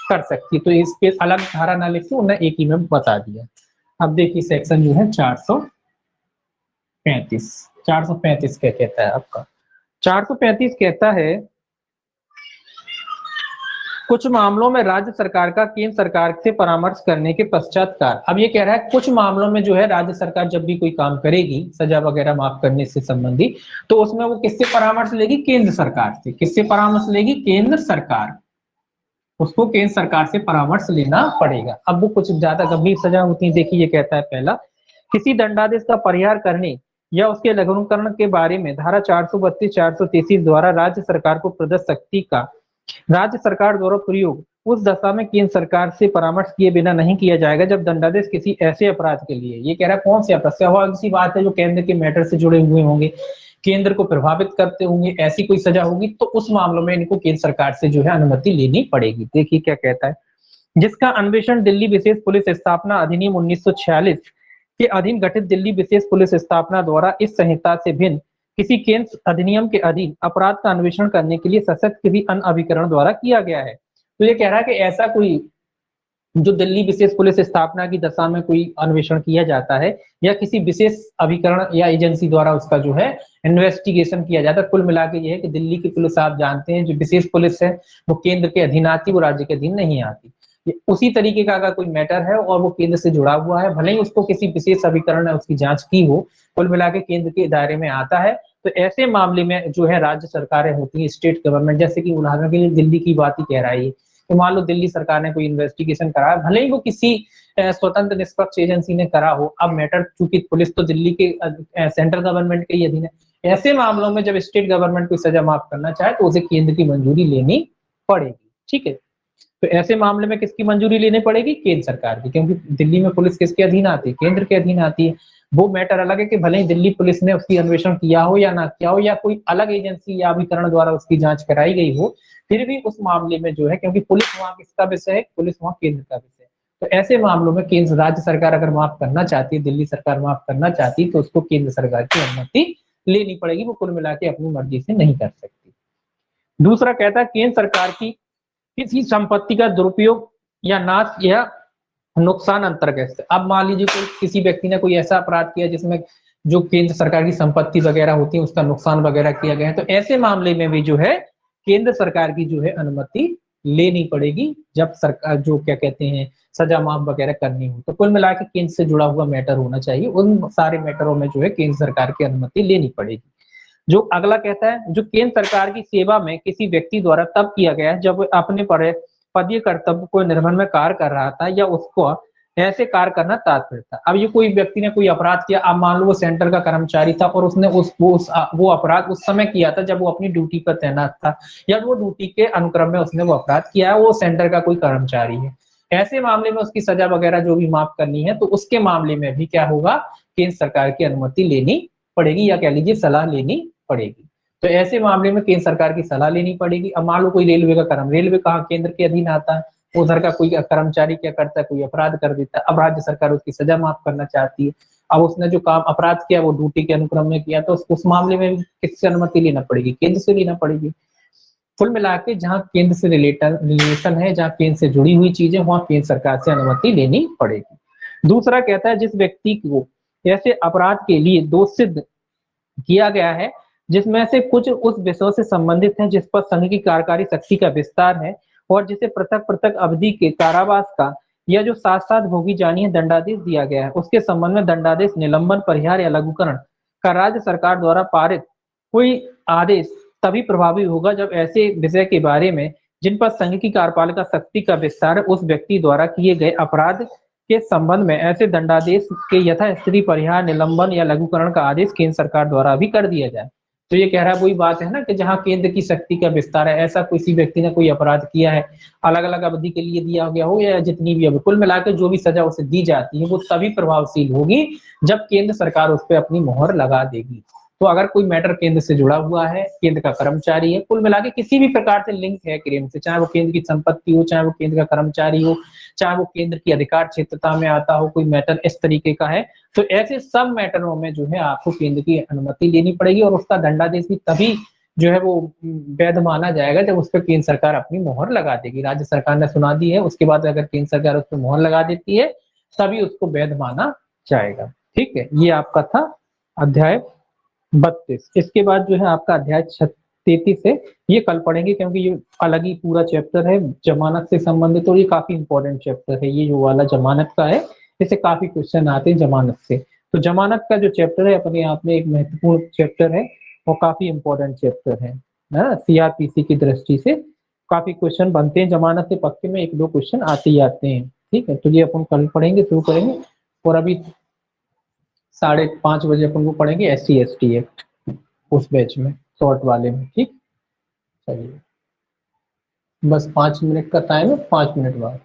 कर सकती है। तो इस पे अलग धारा ना लिखी, उन्हें एक ही में बता दिया। अब देखिए सेक्शन जो है 435 क्या कहता है आपका। 435 कहता है कुछ मामलों में राज्य सरकार का केंद्र सरकार से परामर्श करने के पश्चात कार्य। अब ये कह रहा है कुछ मामलों में जो है राज्य सरकार जब भी कोई काम करेगी सजा वगैरह माफ करने से संबंधी, तो उसमें वो किससे परामर्श लेगी, केंद्र सरकार से। किससे परामर्श लेगी, केंद्र सरकार, उसको केंद्र सरकार से परामर्श लेना पड़ेगा। अब वो कुछ ज्यादा गंभीर सजा होती है। देखिए ये कहता है पहला, किसी दंडादेश का परिहार करने या उसके लघुकरण के बारे में धारा 432 433 द्वारा राज्य सरकार को प्रदत्त शक्ति का राज्य सरकार द्वारा प्रयोग उस दशा में केंद्र सरकार से परामर्श किए बिना नहीं किया जाएगा जब दंडादेश किसी ऐसे अपराध के लिए, ये कह रहा है कौन से अपराध, स्वाभाविक सी बात है जो केंद्र के मैटर से जुड़े हुए होंगे, केंद्र को प्रभावित करते होंगे, ऐसी कोई सजा होगी तो उस मामलों में इनको केंद्र सरकार से जो है अनुमति लेनी पड़ेगी। देखिए क्या कहता है, जिसका अन्वेषण दिल्ली विशेष पुलिस स्थापना अधिनियम 1946 के अधीन गठित दिल्ली विशेष पुलिस स्थापना द्वारा इस संहिता से भिन्न किसी केंद्र अधिनियम के अधीन अपराध का अन्वेषण करने के लिए सशक्त किसी अन्य अभिकरण द्वारा किया गया है। तो ये कह रहा है कि ऐसा कोई जो दिल्ली विशेष पुलिस स्थापना की दशा में कोई अन्वेषण किया जाता है या किसी विशेष अभिकरण या एजेंसी द्वारा उसका जो है इन्वेस्टिगेशन किया जाता है। कुल मिला के ये है कि दिल्ली की पुलिस आप जानते हैं जो विशेष पुलिस है वो केंद्र के अधीन आती, वो राज्य के अधीन नहीं आती। उसी तरीके का अगर कोई मैटर है और वो केंद्र से जुड़ा हुआ है, भले ही उसको किसी विशेष अभिकरण ने उसकी जांच की हो, कुल मिला के केंद्र के दायरे में आता है, तो ऐसे मामले में जो है राज्य सरकारें होती है, स्टेट गवर्नमेंट, जैसे कि उदाहरण के लिए दिल्ली की बात ही कह रहा है कि मान लो दिल्ली सरकार ने कोई इन्वेस्टिगेशन करा, भले ही वो किसी स्वतंत्र निष्पक्ष एजेंसी ने करा हो, अब मैटर चूंकि पुलिस तो दिल्ली के सेंट्रल गवर्नमेंट के ही अधीन है, ऐसे मामलों में जब स्टेट गवर्नमेंट कोई सजा माफ करना चाहे तो उसे केंद्र की मंजूरी लेनी पड़ेगी। ठीक है, तो ऐसे मामले में किसकी मंजूरी लेनी पड़ेगी, केंद्र सरकार की, क्योंकि दिल्ली में पुलिस किसके अधीन आती है, केंद्र के अधीन आती है। वो मैटर अलग है कि भले ही दिल्ली पुलिस ने उसकी अन्वेषण किया हो या ना किया हो या कोई अलग एजेंसी या अभिकरण द्वारा उसकी जांच कराई गई हो, फिर भी उस मामले में जो है, क्योंकि पुलिस वहां किसका विषय है, पुलिस वहां केंद्र का विषय है, तो ऐसे मामलों में केंद्र राज्य सरकार अगर माफ करना चाहती है, दिल्ली सरकार माफ करना चाहती है, तो उसको केंद्र सरकार की अनुमति लेनी पड़ेगी, वो कुल मिला के अपनी मर्जी से नहीं कर सकती। दूसरा कहता है केंद्र सरकार की किसी संपत्ति का दुरुपयोग या नाश या नुकसान अंतर्गत। अब मान लीजिए कोई किसी व्यक्ति ने कोई ऐसा अपराध किया जिसमें जो केंद्र सरकार की संपत्ति वगैरह होती है उसका नुकसान वगैरह किया गया है, तो ऐसे मामले में भी जो है केंद्र सरकार की जो है अनुमति लेनी पड़ेगी जब सरकार जो क्या कहते हैं सजा माफ वगैरह करनी हो। तो कुल मिला के केंद्र से जुड़ा हुआ मैटर होना चाहिए, उन सारे मैटरों में जो है केंद्र सरकार की अनुमति लेनी पड़ेगी। जो अगला कहता है जो केंद्र सरकार की सेवा में किसी व्यक्ति द्वारा तब किया गया है जब अपने पदीय कर्तव्य को निर्वहन में कार्य कर रहा था या उसको ऐसे कार्य करना तात्पर्य था। अब ये कोई व्यक्ति ने कोई अपराध किया, अब मान लो वो सेंटर का कर्मचारी था और उसने वो अपराध उस समय किया था जब वो अपनी ड्यूटी पर तैनात था, या वो ड्यूटी के अनुक्रम में उसने वो अपराध किया है, वो सेंटर का कोई कर्मचारी है। ऐसे मामले में उसकी सजा वगैरह जो भी माफ करनी है तो उसके मामले में भी क्या होगा, केंद्र सरकार की अनुमति लेनी पड़ेगी या कह लीजिए सलाह लेनी पड़ेगी। तो ऐसे मामले में केंद्र सरकार की सलाह लेनी पड़ेगी। अब मान लो कोई रेलवे का रेलवे कहाँ केंद्र के अधीन आता है, उधर का कोई कर्मचारी क्या करता है, कोई अपराध कर देता है, अब राज्य सरकार उसकी सजा माफ करना चाहती है। अब उसने जो काम अपराध किया वो ड्यूटी के अनुक्रम में किया, तो उस मामले में किससे अनुमति लेना पड़ेगी, केंद्र से लेना पड़ेगी। कुल मिला के जहाँ केंद्र से रिलेशन है, जहाँ केंद्र से जुड़ी हुई चीजें, वहां केंद्र सरकार से अनुमति लेनी पड़ेगी। दूसरा कहता है जिस व्यक्ति को ऐसे अपराध के लिए दोष सिद्ध किया गया है जिसमें से कुछ उस विषयों से संबंधित है जिस पर संघ की कार्यकारी शक्ति का विस्तार है और जिसे पृथक पृथक अवधि के कारावास का या जो साथ साथ भोगी जानी है दंडादेश दिया गया है, उसके संबंध में दंडादेश निलंबन परिहार या लघुकरण का राज्य सरकार द्वारा पारित कोई आदेश तभी प्रभावी होगा जब ऐसे विषय के बारे में जिन पर संघ की कार्यपालिका शक्ति का विस्तार उस व्यक्ति द्वारा किए गए अपराध के संबंध में ऐसे दंडादेश के यथास्थिति परिहार निलंबन या लघुकरण का आदेश केंद्र सरकार द्वारा भी कर दिया जाए। तो ये कह रहा है वही बात है ना कि जहाँ केंद्र की शक्ति का विस्तार है, ऐसा किसी व्यक्ति ने कोई अपराध किया है, अलग अलग अवधि के लिए दिया गया हो या जितनी भी अवधि, कुल मिलाकर जो भी सजा उसे दी जाती है वो तभी प्रभावशील होगी जब केंद्र सरकार उस पर अपनी मोहर लगा देगी। तो अगर कोई मैटर केंद्र से जुड़ा हुआ है, केंद्र का कर्मचारी है, कुल मिला के किसी भी प्रकार से लिंक है केंद्र से, चाहे वो केंद्र की संपत्ति हो, चाहे वो केंद्र का कर्मचारी हो, चाहे वो केंद्र की अधिकार क्षेत्रता में आता हो, कोई मैटर इस तरीके का है, तो ऐसे सब मैटरों में जो है आपको केंद्र की अनुमति लेनी पड़ेगी और उसका दंडादेश भी तभी जो है वो वैध माना जाएगा जब उस पर केंद्र सरकार अपनी मोहर लगा देगी। राज्य सरकार ने सुना दी है, उसके बाद अगर केंद्र सरकार उस पर मोहर लगा देती है तभी उसको वैध माना जाएगा। ठीक है, ये आपका था अध्याय 32। इसके बाद जो है आपका अध्याय 33 है, ये कल पढ़ेंगे क्योंकि ये अलग ही पूरा चैप्टर है जमानत से संबंधित और ये काफी इंपॉर्टेंट चैप्टर है। ये जो वाला जमानत का है इससे काफी क्वेश्चन आते हैं जमानत से। तो जमानत का जो चैप्टर है अपने आप में एक महत्वपूर्ण चैप्टर है और काफी इंपॉर्टेंट चैप्टर है ना, सीआरपीसी की दृष्टि से काफी क्वेश्चन बनते हैं जमानत से, पक्के में 1-2 क्वेश्चन आते ही आते हैं। ठीक है, तो ये अपन कल पढ़ेंगे, शुरू करेंगे। और अभी 5:30 बजे अपन को पढ़ेंगे SC/ST एक्ट उस बैच में, शॉर्ट वाले में। ठीक, चलिए बस 5 मिनट का टाइम है, 5 मिनट बाद